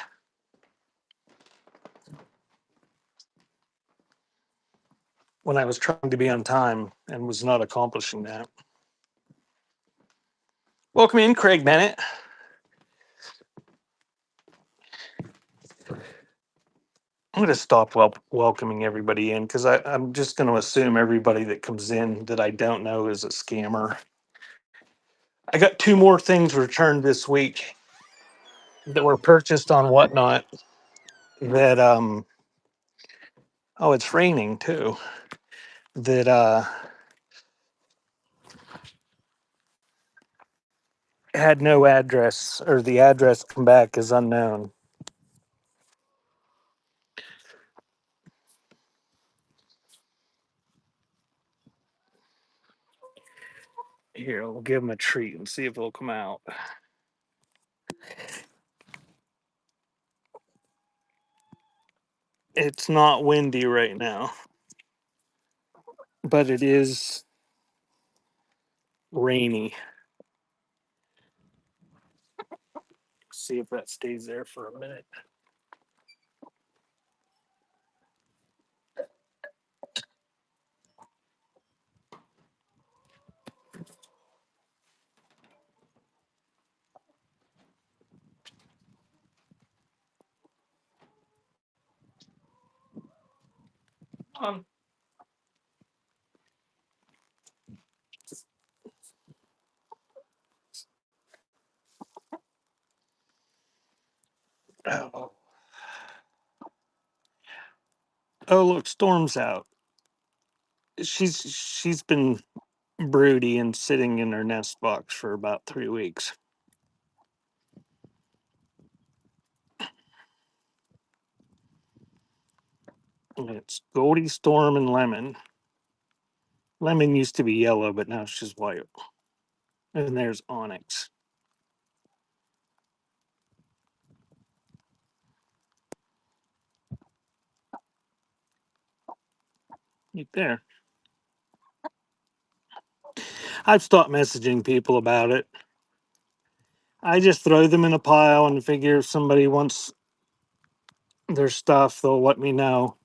When I was trying to be on time and was not accomplishing that. Welcome in, Craig Bennett. going to stop welcoming everybody in because I'm just going to assume everybody that comes in that I don't know is a scammer. I got two more things returned this week that were purchased on Whatnot that oh, it's raining too. That had no address, or the address come back is unknown. Here, we'll give them a treat and see if they'll come out. It's not windy right now, but it is rainy. See if that stays there for a minute. Um, oh, oh, look, Storm's out. She's been broody and sitting in her nest box for about 3 weeks. And it's Goldie, Storm, and Lemon. Lemon used to be yellow, but now she's white. And there's Onyx. Right there. I've stopped messaging people about it. I just throw them in a pile and figure if somebody wants their stuff, they'll let me know.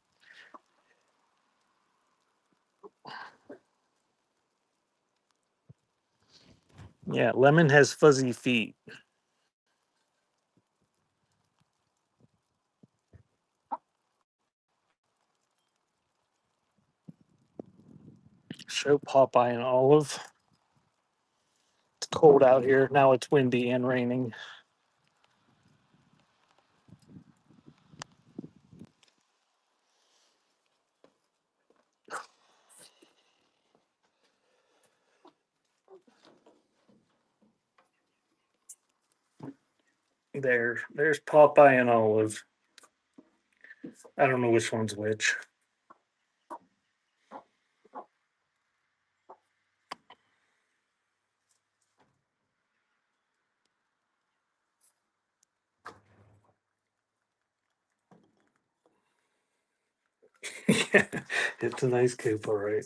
Yeah, Lemon has fuzzy feet. Show Popeye and Olive. It's cold out here. Now it's windy and raining. There's Popeye and Olive. I don't know which one's which. Yeah, it's a nice coop, all right.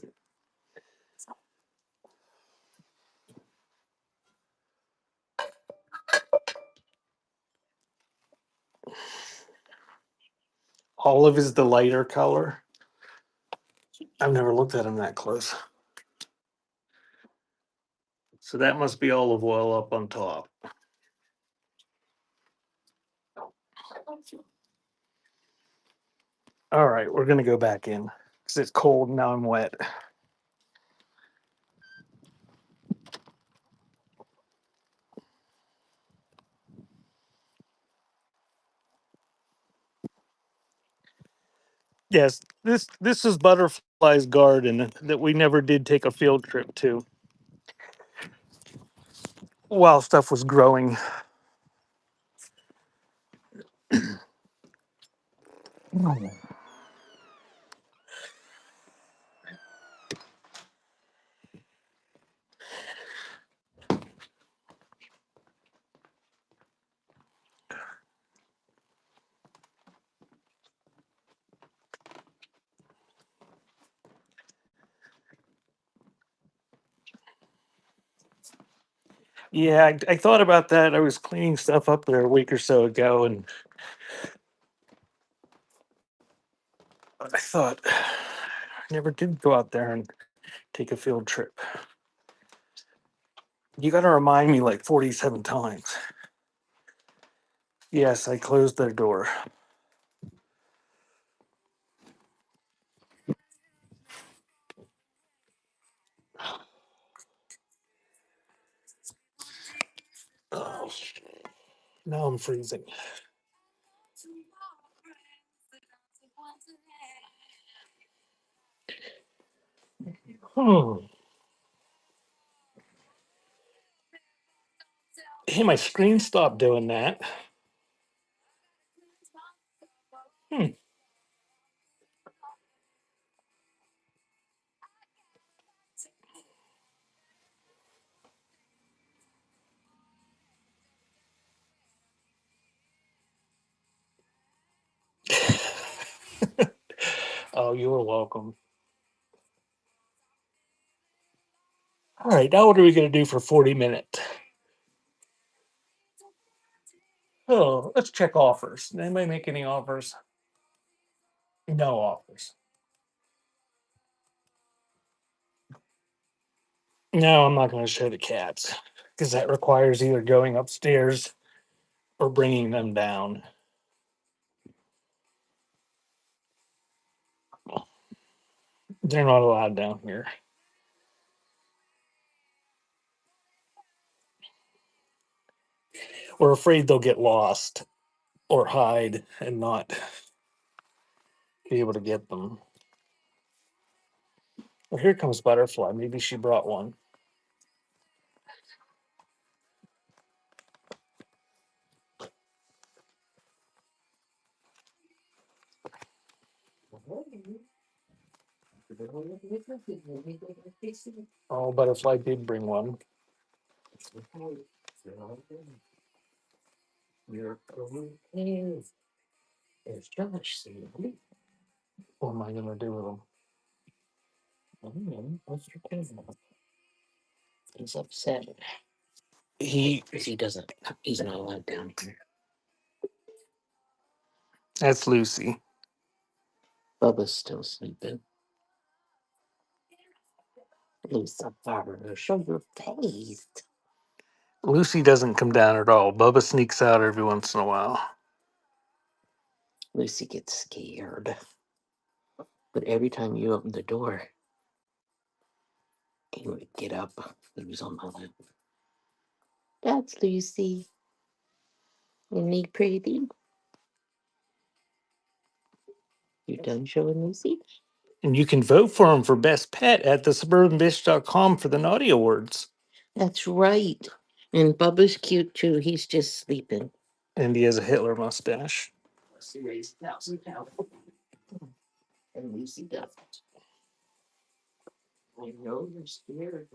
Olive is the lighter color. I've never looked at them that close. So that must be olive oil up on top. All right, we're gonna go back in because it's cold and now I'm wet. Yes, this is Butterfly's garden that we never did take a field trip to while stuff was growing. Yeah, I thought about that. I was cleaning stuff up there a week or so ago, and I thought I never did go out there and take a field trip. You got to remind me like 47 times. Yes, I closed their door. Now I'm freezing. Hmm. Hey, my screen stopped doing that. Hmm. Oh, you are welcome. All right, now what are we going to do for 40 minutes? Oh, let's check offers. Did anybody make any offers? No offers. No, I'm not going to show the cats because that requires either going upstairs or bringing them down. They're not allowed down here. We're afraid they'll get lost or hide and not be able to get them. Well, here comes Butterfly. Maybe she brought one. Oh, Butterfly did bring one. What am I going to do with them? He's upset He because he's not allowed down here. That's Lucy. Bubba's still sleeping. Lisa Farmer, show your face. Lucy doesn't come down at all. Bubba sneaks out every once in a while. Lucy gets scared. But every time you open the door, he would get up. He was on my lap. That's Lucy. Isn't he pretty? You done showing Lucy? And you can vote for him for best pet at thesuburbanbish.com for the Naughty Awards. That's right. And Bubba's cute too. He's just sleeping. And he has a Hitler mustache. And Lucy doesn't. I know you're scared.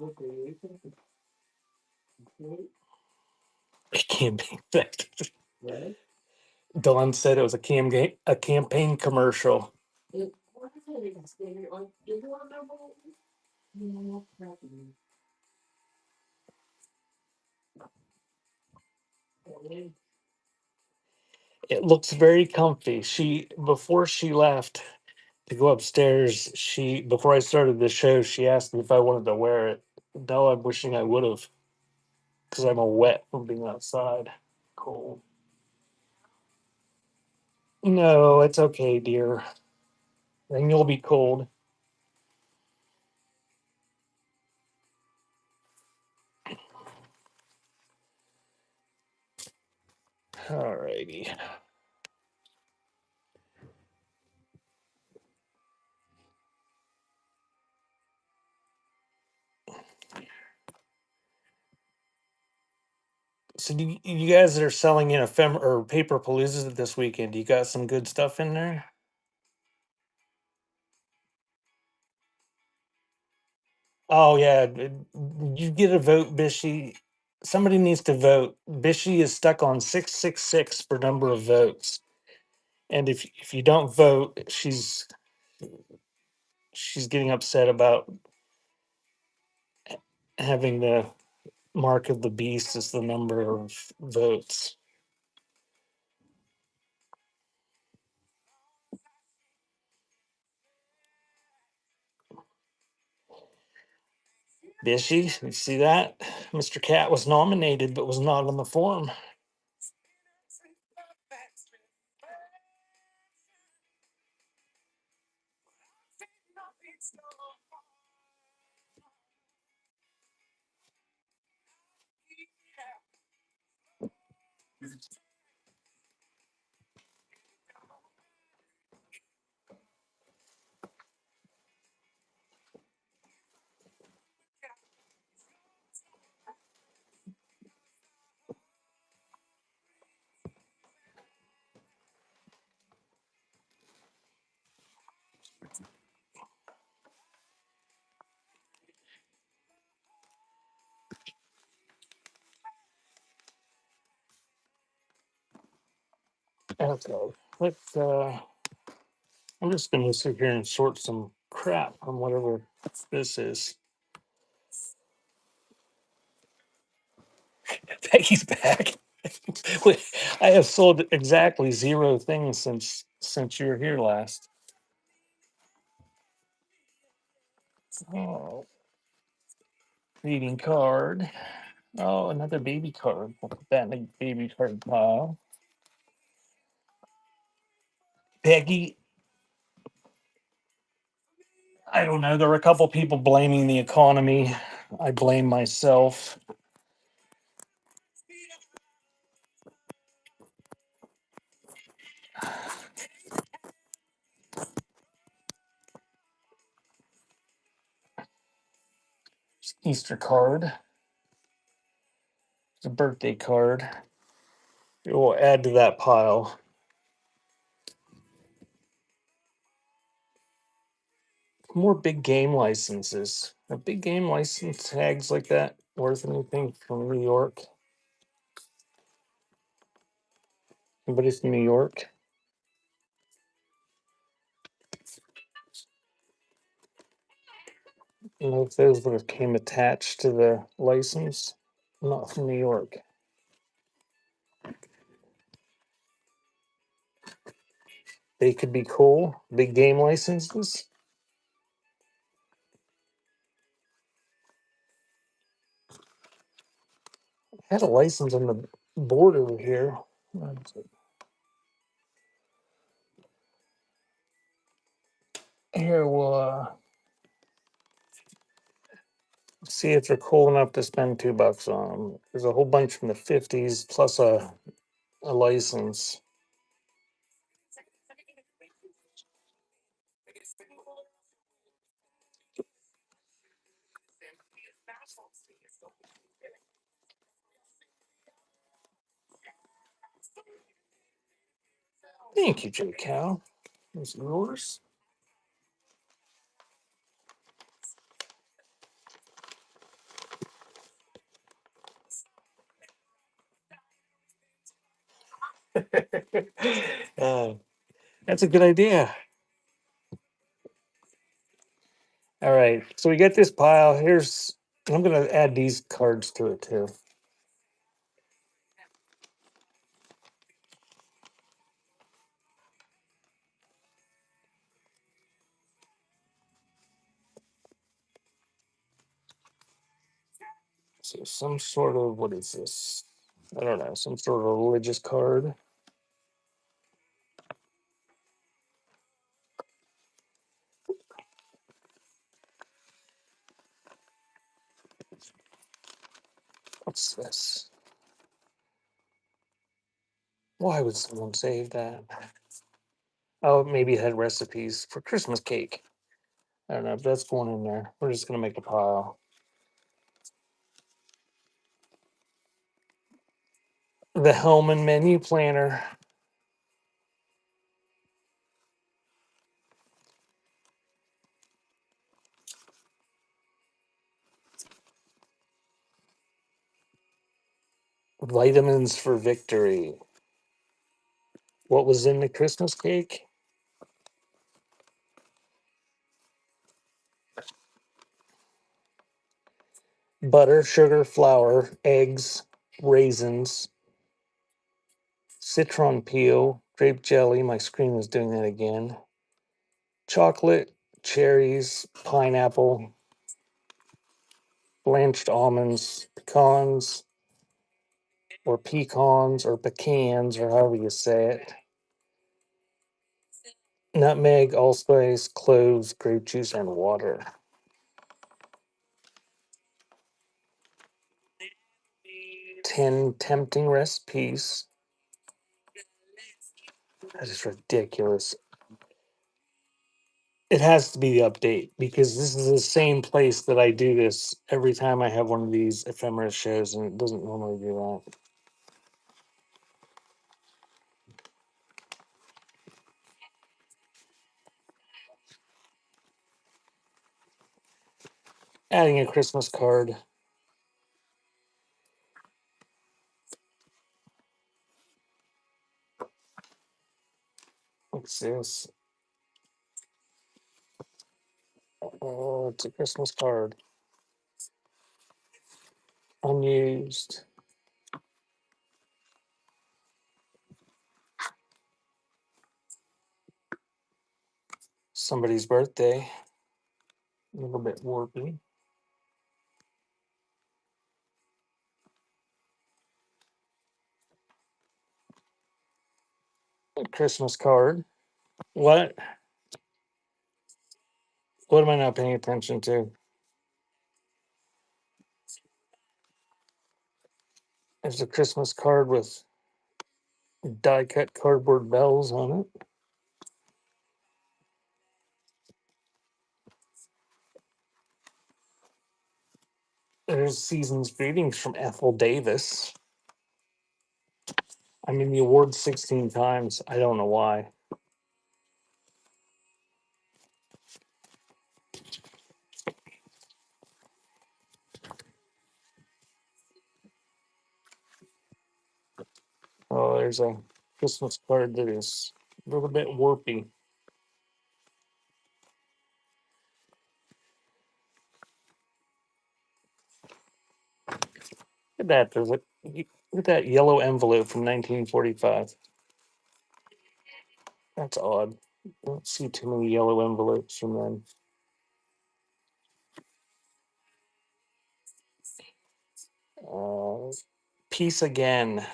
Campaign that. What? Dawn said it was a campaign commercial. It was. Do you remember? No, It looks very comfy. She before she left to go upstairs, she before I started the show, she asked me if I wanted to wear it. Now I'm wishing I would have, because I'm all wet from being outside. Cold. No, it's okay, dear. And you'll be cold. Alrighty. So you guys that are selling in ephemera or paper paloozas this weekend, you got some good stuff in there? Oh yeah, you get a vote, Bishy. Somebody needs to vote. Bishy is stuck on 666 for number of votes, and if you don't vote, she's getting upset about having the mark of the beast as the number of votes. Bishy, you see that? Mr. Cat was nominated but was not on the form. Okay. Let's I'm just gonna sit here and sort some crap from whatever this is. Peggy's back. Wait, I have sold exactly 0 things since you were here last. Oh, reading card. Oh, another baby card. We'll put that in the baby card pile. Peggy, I don't know. There were a couple people blaming the economy. I blame myself. Easter card. It's a birthday card. It will add to that pile. More big game licenses. Are big game license tags like that worth anything from New York? Anybody from New York? You know if those would have came attached to the license? I'm not from New York. They could be cool. Big game licenses. I had a license on the board over here. Here we'll see if they're cool enough to spend $2 on them. There's a whole bunch from the 50s plus a license. Thank you, J Cow. There's yours. uh, that's a good idea. All right. So we get this pile. I'm going to add these cards to it too. So some sort of, what is this? I don't know, some sort of religious card. What's this? Why would someone save that? Oh, maybe it had recipes for Christmas cake. I don't know if that's going in there. We're just going to make a pile. The Hellman menu planner. Vitamins for victory. What was in the Christmas cake? Butter, sugar, flour, eggs, raisins, citron peel, grape jelly. My screen was doing that again. Chocolate, cherries, pineapple, blanched almonds, pecans, or pecans, or however you say it. Nutmeg, allspice, cloves, grape juice, and water. 10 tempting recipes. That is ridiculous. It has to be the update because this is the same place that I do this every time I have one of these ephemera shows, and it doesn't normally do that. Adding a Christmas card. What's this? Oh, it's a Christmas card. Unused. Somebody's birthday. A little bit warpy. A Christmas card. What? What am I not paying attention to? There's a Christmas card with die cut cardboard bells on it. There's season's greetings from Ethel Davis. I'm in the award 16 times. I don't know why. Oh, there's a Christmas card that is a little bit warpy. Look at that. There's a look at that yellow envelope from 1945. That's odd. I don't see too many yellow envelopes from then. Uh, Peace again.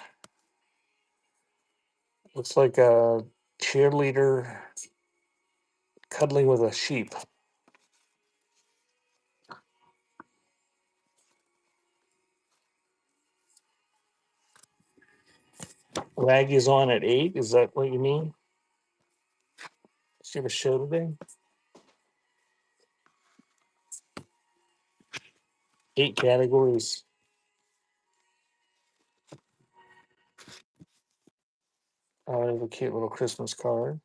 Looks like a cheerleader cuddling with a sheep. Lag is on at 8. Is that what you mean? Does she have a show today? 8 categories. I have a cute little Christmas card.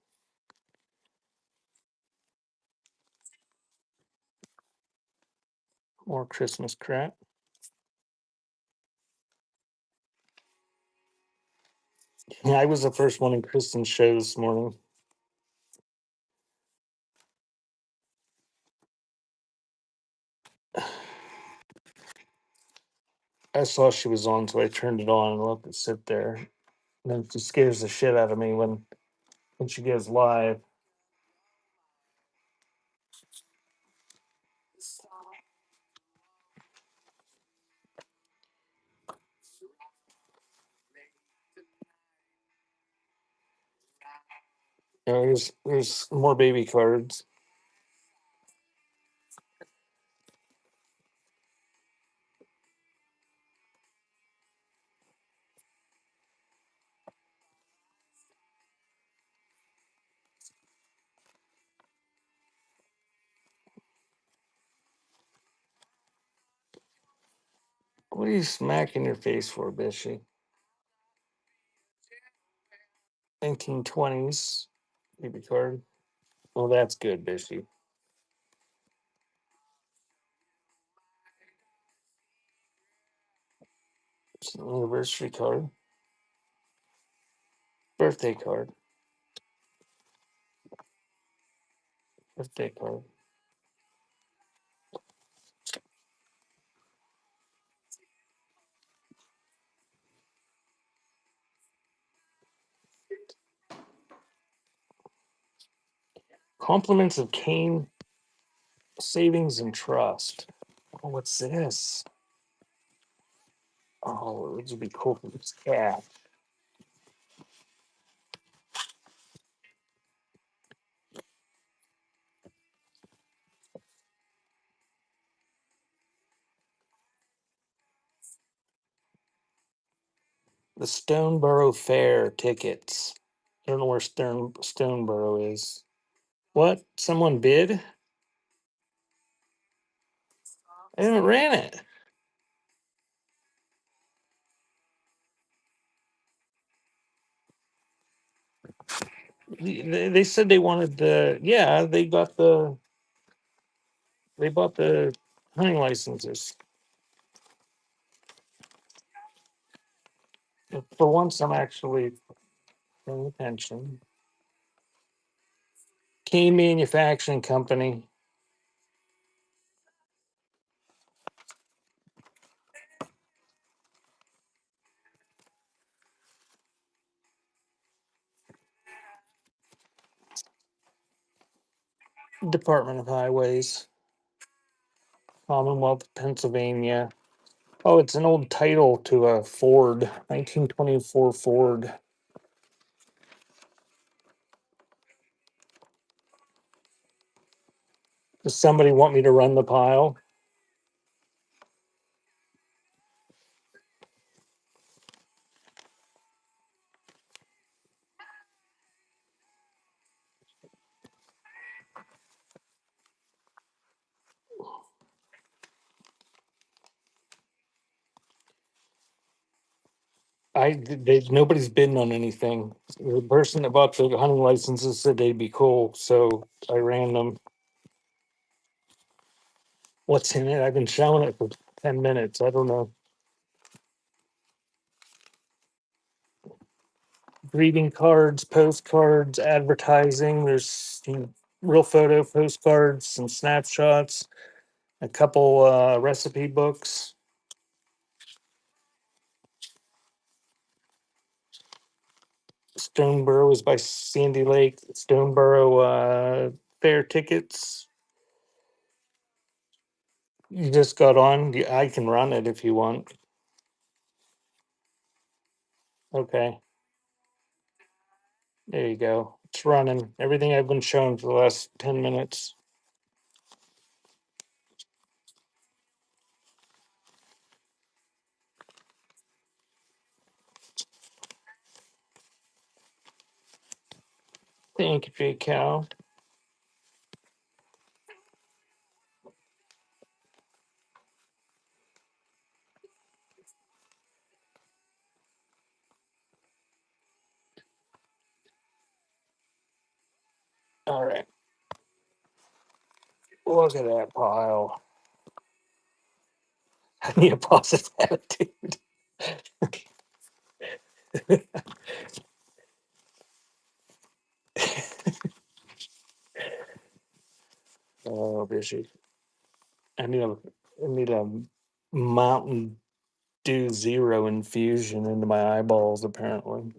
More Christmas crap. Yeah, I was the first one in Kristen's show this morning. I saw she was on, so I turned it on and let it sit there. And then she scares the shit out of me when she goes live. There's more baby cards. What are you smacking your face for, Bishy? 1920s baby card. Well, that's good, Bishy. It's an anniversary card. Birthday card. Birthday card. Compliments of Kane Savings and Trust. Oh, what's this? Oh, it would be cool for this cat. The Stoneboro Fair tickets. I don't know where Stoneboro is. What? Someone bid? I haven't ran it. They said they wanted the yeah, they bought the hunting licenses. For once I'm actually paying attention. Cane Manufacturing Company. Department of Highways, Commonwealth of Pennsylvania. Oh, it's an old title to a Ford, 1924 Ford. Does somebody want me to run the pile? Nobody's bidding on anything. The person that bought the hunting licenses said they'd be cool, so I ran them. What's in it? I've been showing it for 10 minutes. I don't know. Greeting cards, postcards, advertising. There's some real photo postcards, some snapshots, a couple recipe books. Stoneborough is by Sandy Lake. Stoneborough fair tickets. You just got on. I can run it if you want. Okay, there you go. It's running. Everything I've been shown for the last 10 minutes. Thank you, J Cow. All right. Look at that pile. I need a positive attitude. Oh, busy. I need a I need a Mountain Dew Zero infusion into my eyeballs, apparently.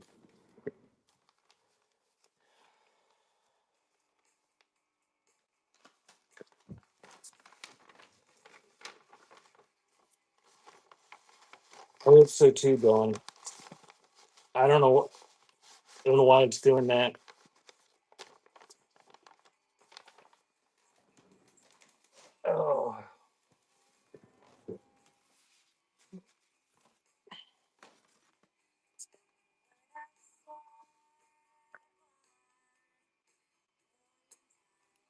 I hope so too, Dawn. I don't know I don't know why it's doing that. Oh,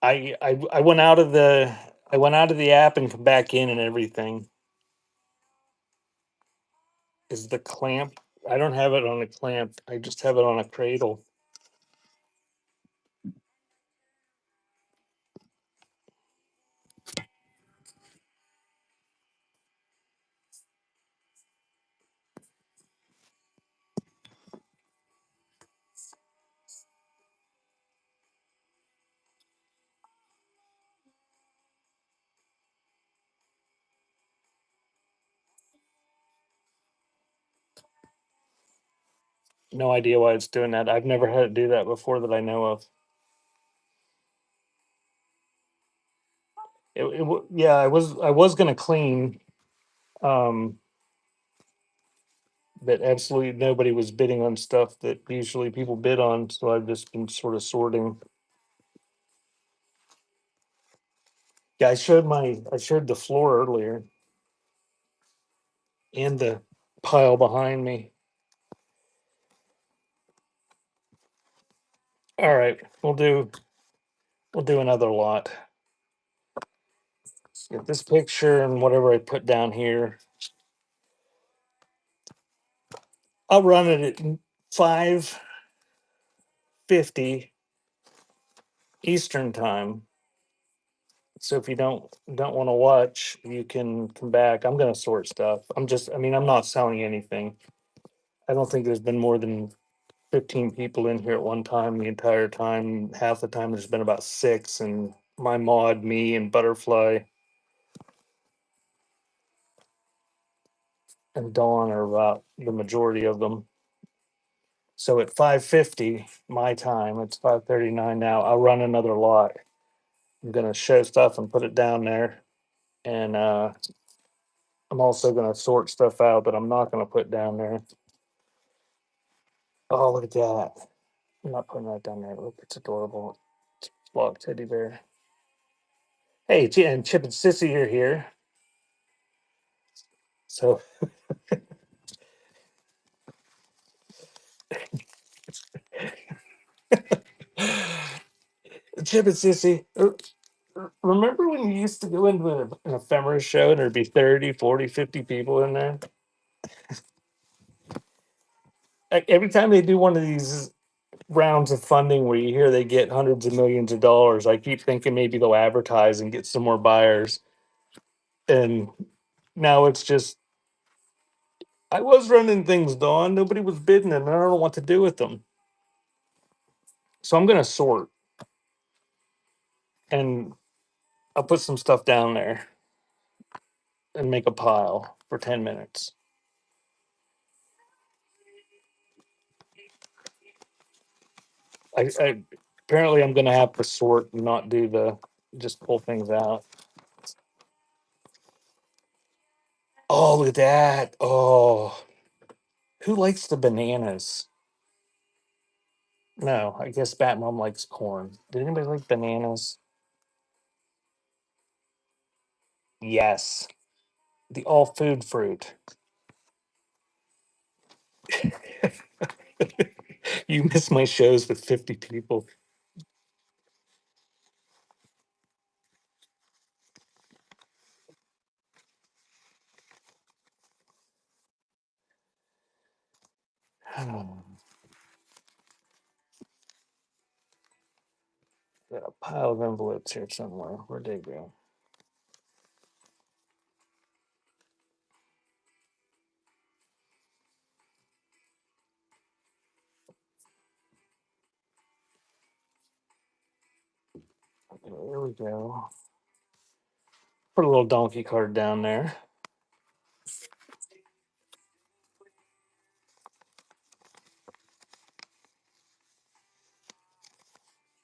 I went out of the app and come back in and everything. Is the clamp? I don't have it on a clamp. I just have it on a cradle. No idea why it's doing that. I've never had it do that before that I know of. Yeah, I was gonna clean, um, but absolutely nobody was bidding on stuff that usually people bid on, so I've just been sort of sorting. Yeah, I showed the floor earlier and the pile behind me. All right, we'll do another lot. Let's get this picture and whatever I put down here. I'll run it at 5:50 Eastern time. So if you don't want to watch, you can come back. I'm gonna sort stuff. I mean, I'm not selling anything. I don't think there's been more than 15 people in here at one time. The entire time, half the time, there's been about six, and my mod, me, and Butterfly and Dawn are about the majority of them. So at 5:50 my time, it's 5:39 now. I'll run another lot. I'm gonna show stuff and put it down there, and I'm also gonna sort stuff out that I'm not gonna put down there. Oh, look at that! I'm not putting that down there. Look, it's adorable. It's a block teddy bear. Hey, and Chip and Sissy are here. So Chip and Sissy, remember when you used to go into an ephemera show and there'd be 30, 40, 50 people in there? Like, every time they do one of these rounds of funding where you hear they get hundreds of millions of dollars, I keep thinking maybe they'll advertise and get some more buyers. And now it's just, I was running things, Dawn. Nobody was bidding, and I don't know what to do with them. So I'm going to sort, and I'll put some stuff down there and make a pile for 10 minutes. I apparently I'm going to have to sort and not do the just pull things out. Oh, look at that. Oh, who likes the bananas? No, I guess Bat Mom likes corn. Did anybody like bananas? Yes. The all food fruit. You miss my shows with 50 people. Got a pile of envelopes here somewhere. Where'd they go? Okay, there we go. Put a little donkey card down there.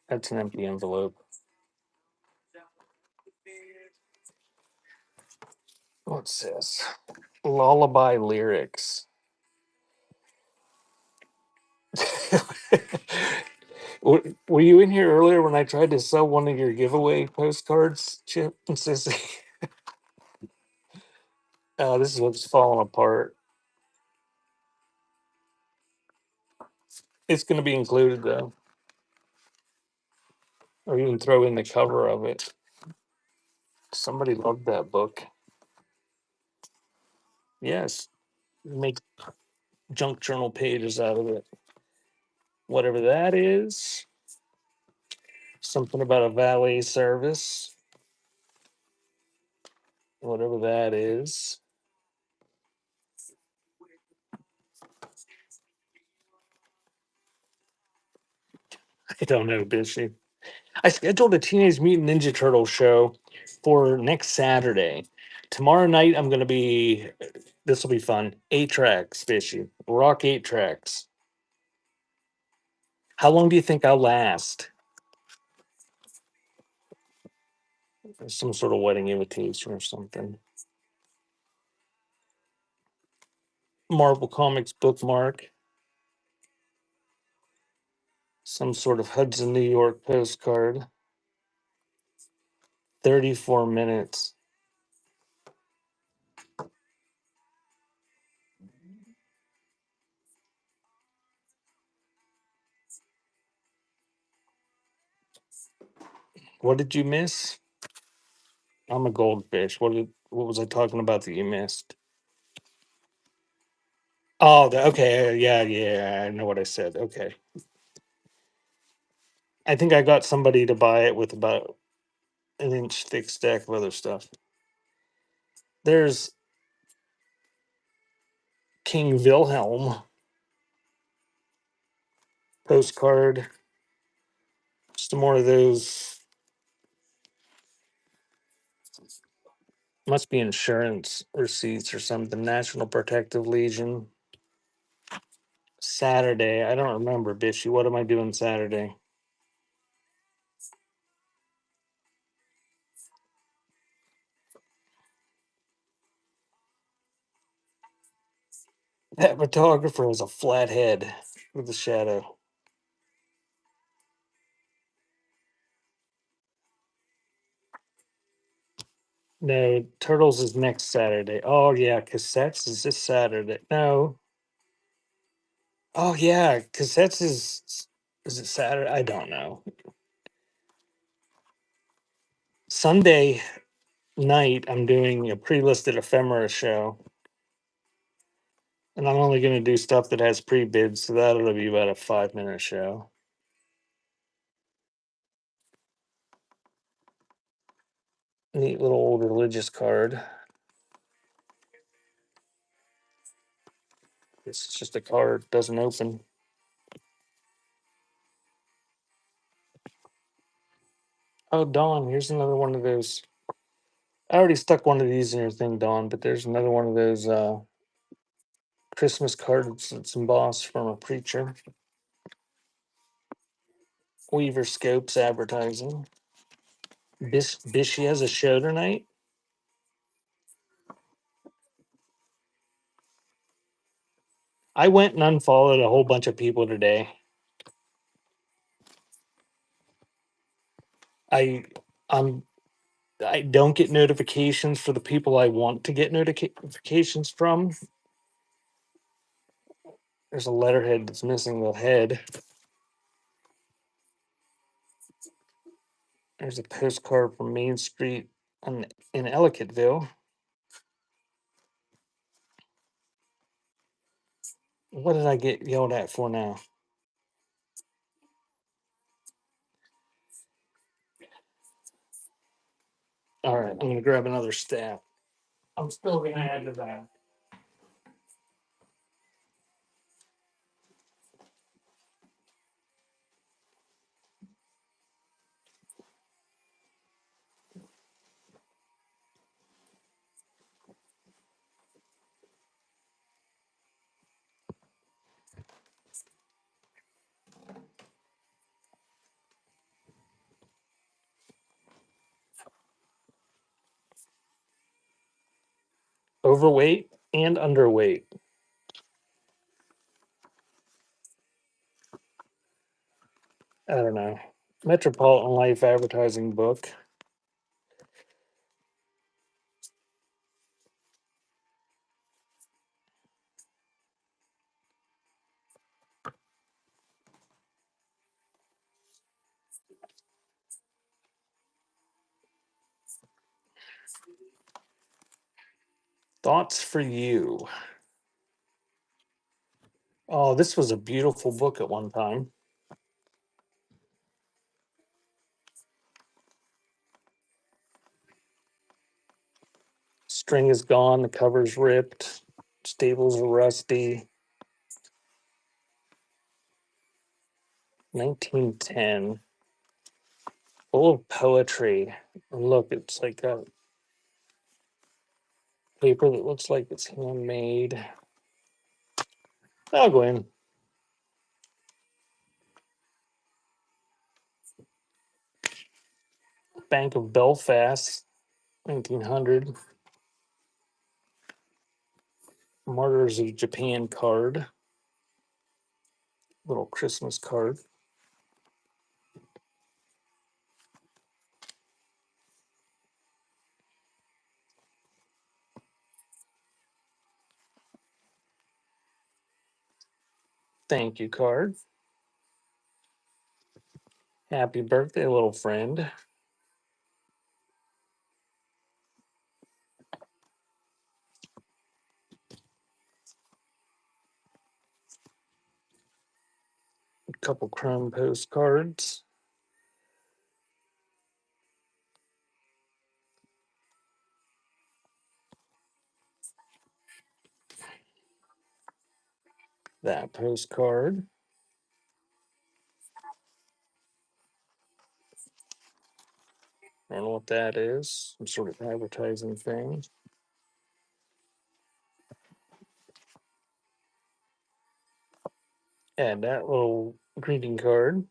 That's an empty envelope. What's this? Lullaby lyrics. Were you in here earlier when I tried to sell one of your giveaway postcards, Chip and Sissy? Oh, this is what's falling apart. It's going to be included though, or you can throw in the cover of it. Somebody loved that book. Yes, make junk journal pages out of it. Whatever that is. Something about a valet service. Whatever that is. I don't know, Bishy. I scheduled a Teenage Mutant Ninja Turtle show for next Saturday. Tomorrow night, I'm going to be, this will be fun. 8 tracks, Bishy. Rock 8 tracks. How long do you think I'll last? Some sort of wedding invitation or something. Marvel Comics bookmark. Some sort of Hudson, New York postcard. 34 minutes. What did you miss? I'm a goldfish. What was I talking about that you missed? Oh, okay. Yeah, yeah. I know what I said. Okay. I think I got somebody to buy it with about an inch thick stack of other stuff. There's King Wilhelm. postcard. Just more of those. Must be insurance receipts or something. National Protective Legion. Saturday. I don't remember, Bishy. What am I doing Saturday? That photographer has a flat head with a shadow. No, Turtles is next Saturday. Oh yeah, Cassettes is this Saturday. No. Oh yeah, Cassettes is it Saturday? I don't know. Sunday night I'm doing a pre-listed ephemera show. And I'm only gonna do stuff that has pre-bids, so that'll be about a 5-minute show. Neat little old religious card. It's just a card, doesn't open. Oh, Dawn, here's another one of those. I already stuck one of these in your thing, Dawn, but there's another one of those Christmas cards that's embossed from a preacher. Weaver Scopes Advertising. Bishy has a show tonight. I went and unfollowed a whole bunch of people today. I I'm I don't get notifications for the people I want to get notifications from. There's a letterhead that's missing the head. There's a postcard from Main Street in Ellicottville. What did I get yelled at for now? All right, I'm going to grab another staff. I'm still going to add to that. Overweight and underweight. I don't know. Metropolitan Life advertising book. Thoughts for you. Oh, this was a beautiful book at one time. String is gone, the cover's ripped, stables are rusty. 1910. Full of poetry. And look, it's like a paper that looks like it's handmade. I'll go in. Bank of Belfast, 1900. Martyrs of Japan card. Little Christmas card. Thank you card. Happy birthday, little friend. A couple chrome postcards. That postcard. I don't know what that is. Some sort of advertising thing. Add that little greeting card.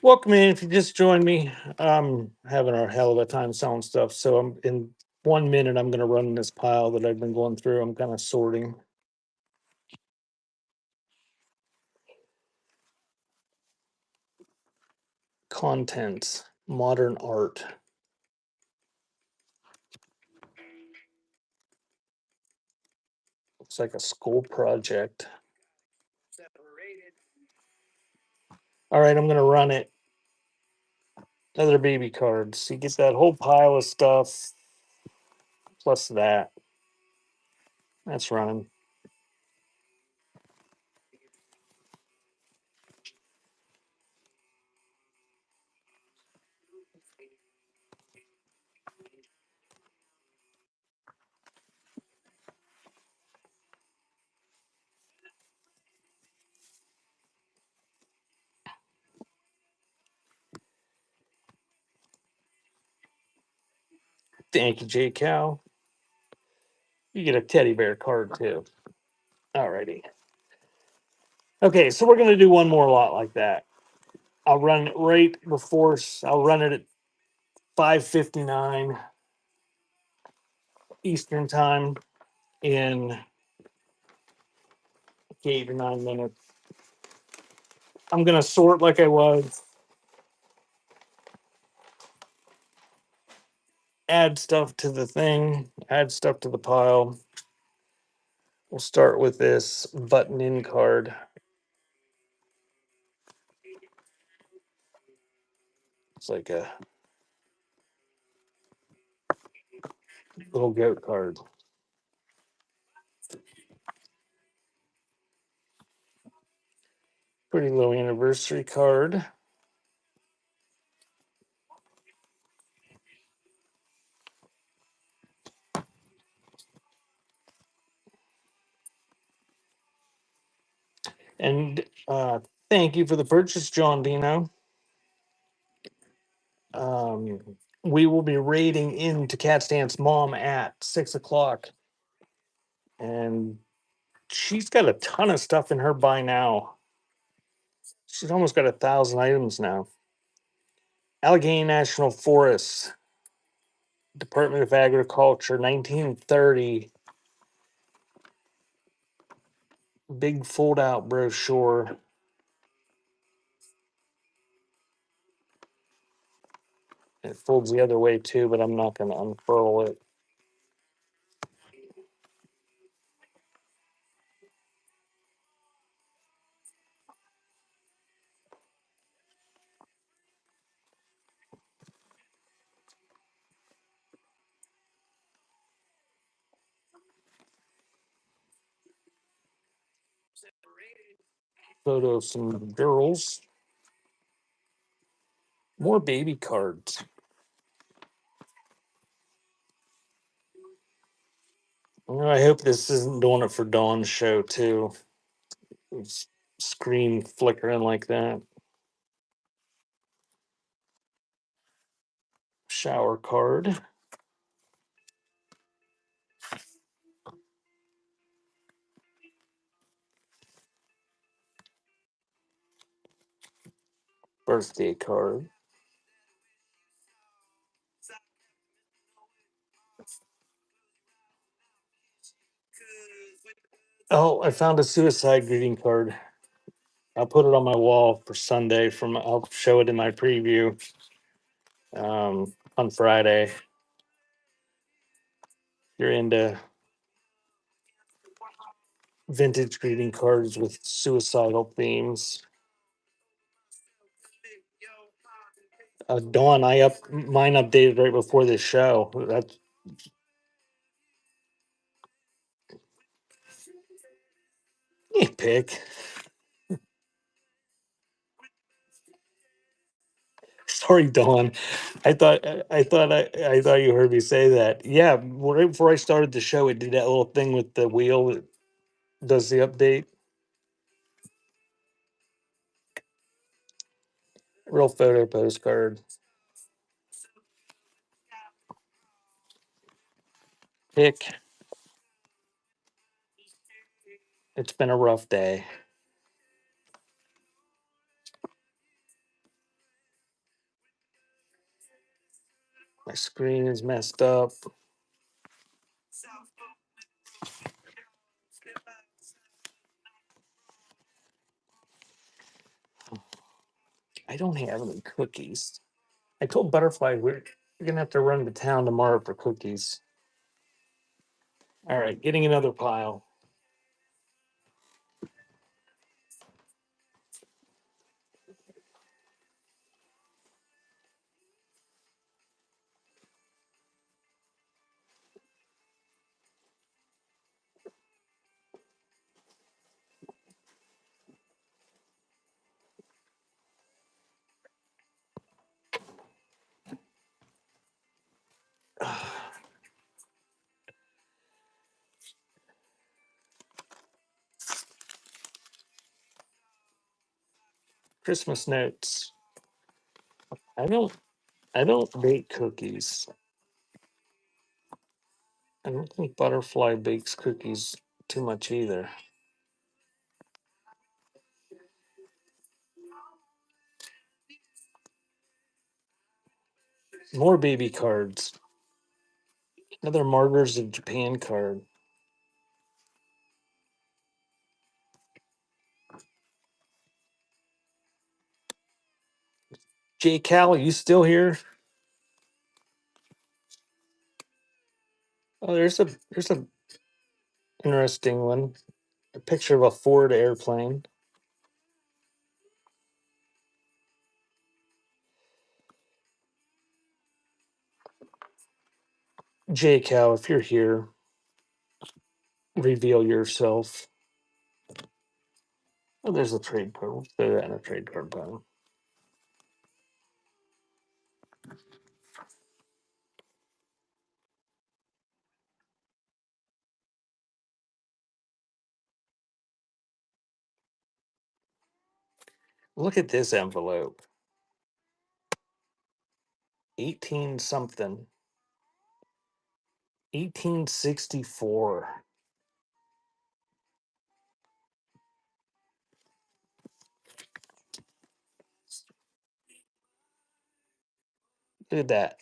Welcome in. If you just joined me, I'm having a hell of a time selling stuff. So I'm in 1 minute. I'm going to run this pile that I've been going through. I'm kind of sorting. Content, modern art. Looks like a school project. All right, I'm going to run it. Other baby cards. You get that whole pile of stuff plus that. That's running. Thank you, J Cow. You get a teddy bear card too. Alrighty. Okay, so we're gonna do one more lot like that. I'll run it right before. I'll run it at 5:59 Eastern time in 8 or 9 minutes. I'm gonna sort like I was. Add stuff to the thing. Add stuff to the pile. We'll start with this button in card. It's like a little goat card. Pretty low anniversary card. And thank you for the purchase, John Dino. Um, we will be raiding into Cat Dance Mom at 6 o'clock. And she's got a ton of stuff in her buy now. She's almost got 1,000 items now. Allegheny National Forest, Department of Agriculture, 1930. Big fold out brochure. It folds the other way too, but I'm not going to unfurl it. Photo of some girls. More baby cards. I hope this isn't doing it for Dawn's show too. It's screen flickering like that. Shower card. Birthday card. Oh, I found a suicide greeting card. I'll put it on my wall for Sunday. I'll show it in my preview on Friday. You're into vintage greeting cards with suicidal themes. Dawn, mine updated right before this show. That's pick. Sorry, Dawn. I thought you heard me say that. Yeah, right before I started the show, it did that little thing with the wheel that does the update. Real photo postcard. Pick. It's been a rough day. My screen is messed up. I don't have any cookies. I told Butterfly we're gonna have to run to town tomorrow for cookies. All right, getting another pile. Christmas notes. I don't I don't bake cookies. I don't think Butterfly bakes cookies too much either. More baby cards. Another Martyrs of Japan card. J Cal, you still here? Oh, there's a interesting one. A picture of a Ford airplane. J Cal, if you're here, reveal yourself. Oh, there's a trade card. We'll throw that in a trade card pile. Look at this envelope. 18 something. 1864. Look at that.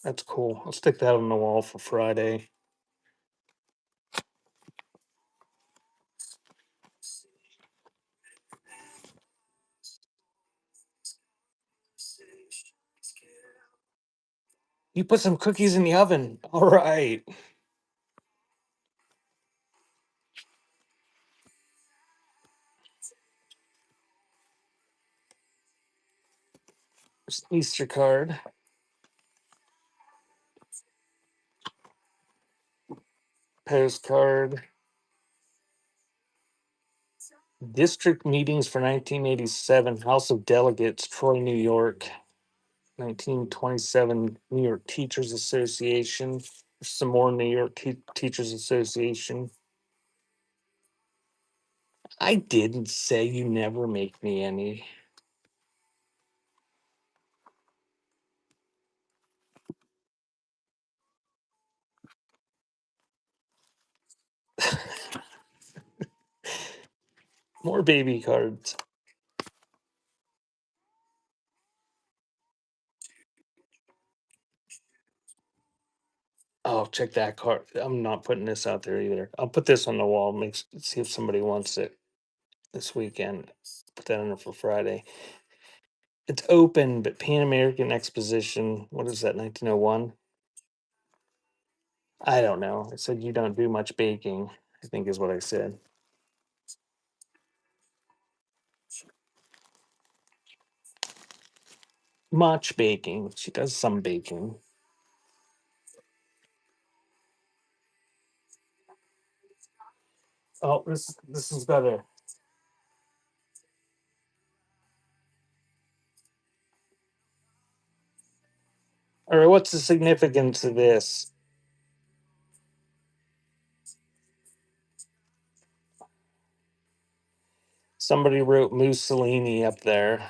That's cool. I'll stick that on the wall for Friday. You put some cookies in the oven. All right. Easter card. Postcard. District meetings for 1987. House of Delegates, Troy, New York. 1927 New York Teachers Association. Some more New York Teachers Association. I didn't say you never make me any. More baby cards. Oh, check that card. I'm not putting this out there either. I'll put this on the wall. See if somebody wants it this weekend. Put that in there for Friday. It's open, but Pan American Exposition. What is that? 1901. I don't know. I said you don't do much baking. I think is what I said. Much baking. She does some baking. Oh, this is better. All right, what's the significance of this? Somebody wrote Mussolini up there.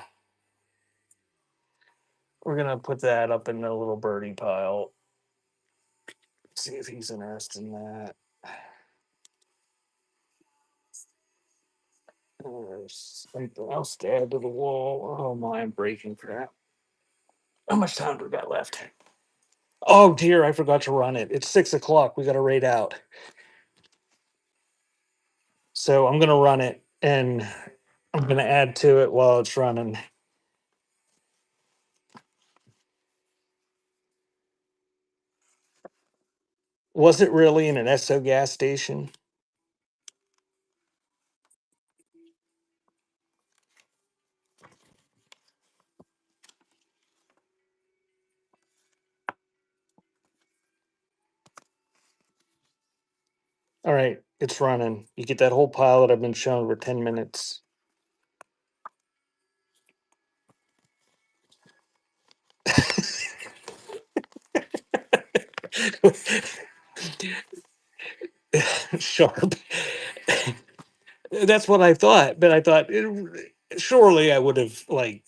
We're gonna put that up in the little birdie pile. See if he's interested in that. There's something else to add to the wall. Oh my, I'm breaking crap. How much time do we got left? Oh dear, I forgot to run it. It's 6 o'clock. We got to raid out. So I'm gonna run it and I'm gonna add to it while it's running. Was it really in an Esso gas station? All right, it's running. You get that whole pile that I've been showing for 10 minutes. Sharp. That's what I thought, but I thought surely I would have like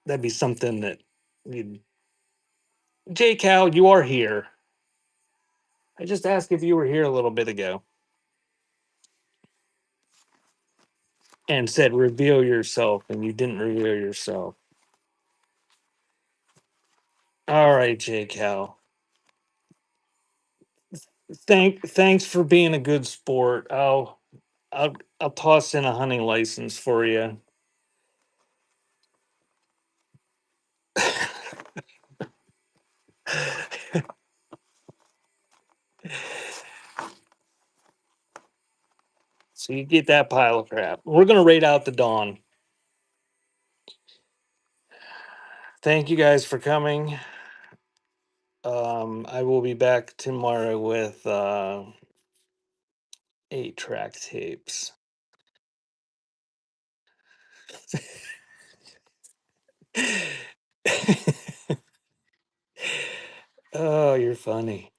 that'd be something that you'd. J Cal, you are here. I just asked if you were here a little bit ago and said reveal yourself, and you didn't reveal yourself. All right, J Cal. Thanks for being a good sport. I'll toss in a hunting license for you. So you get that pile of crap. We're gonna raid out the dawn. Thank you guys for coming. I will be back tomorrow with 8-track tapes. Oh, you're funny.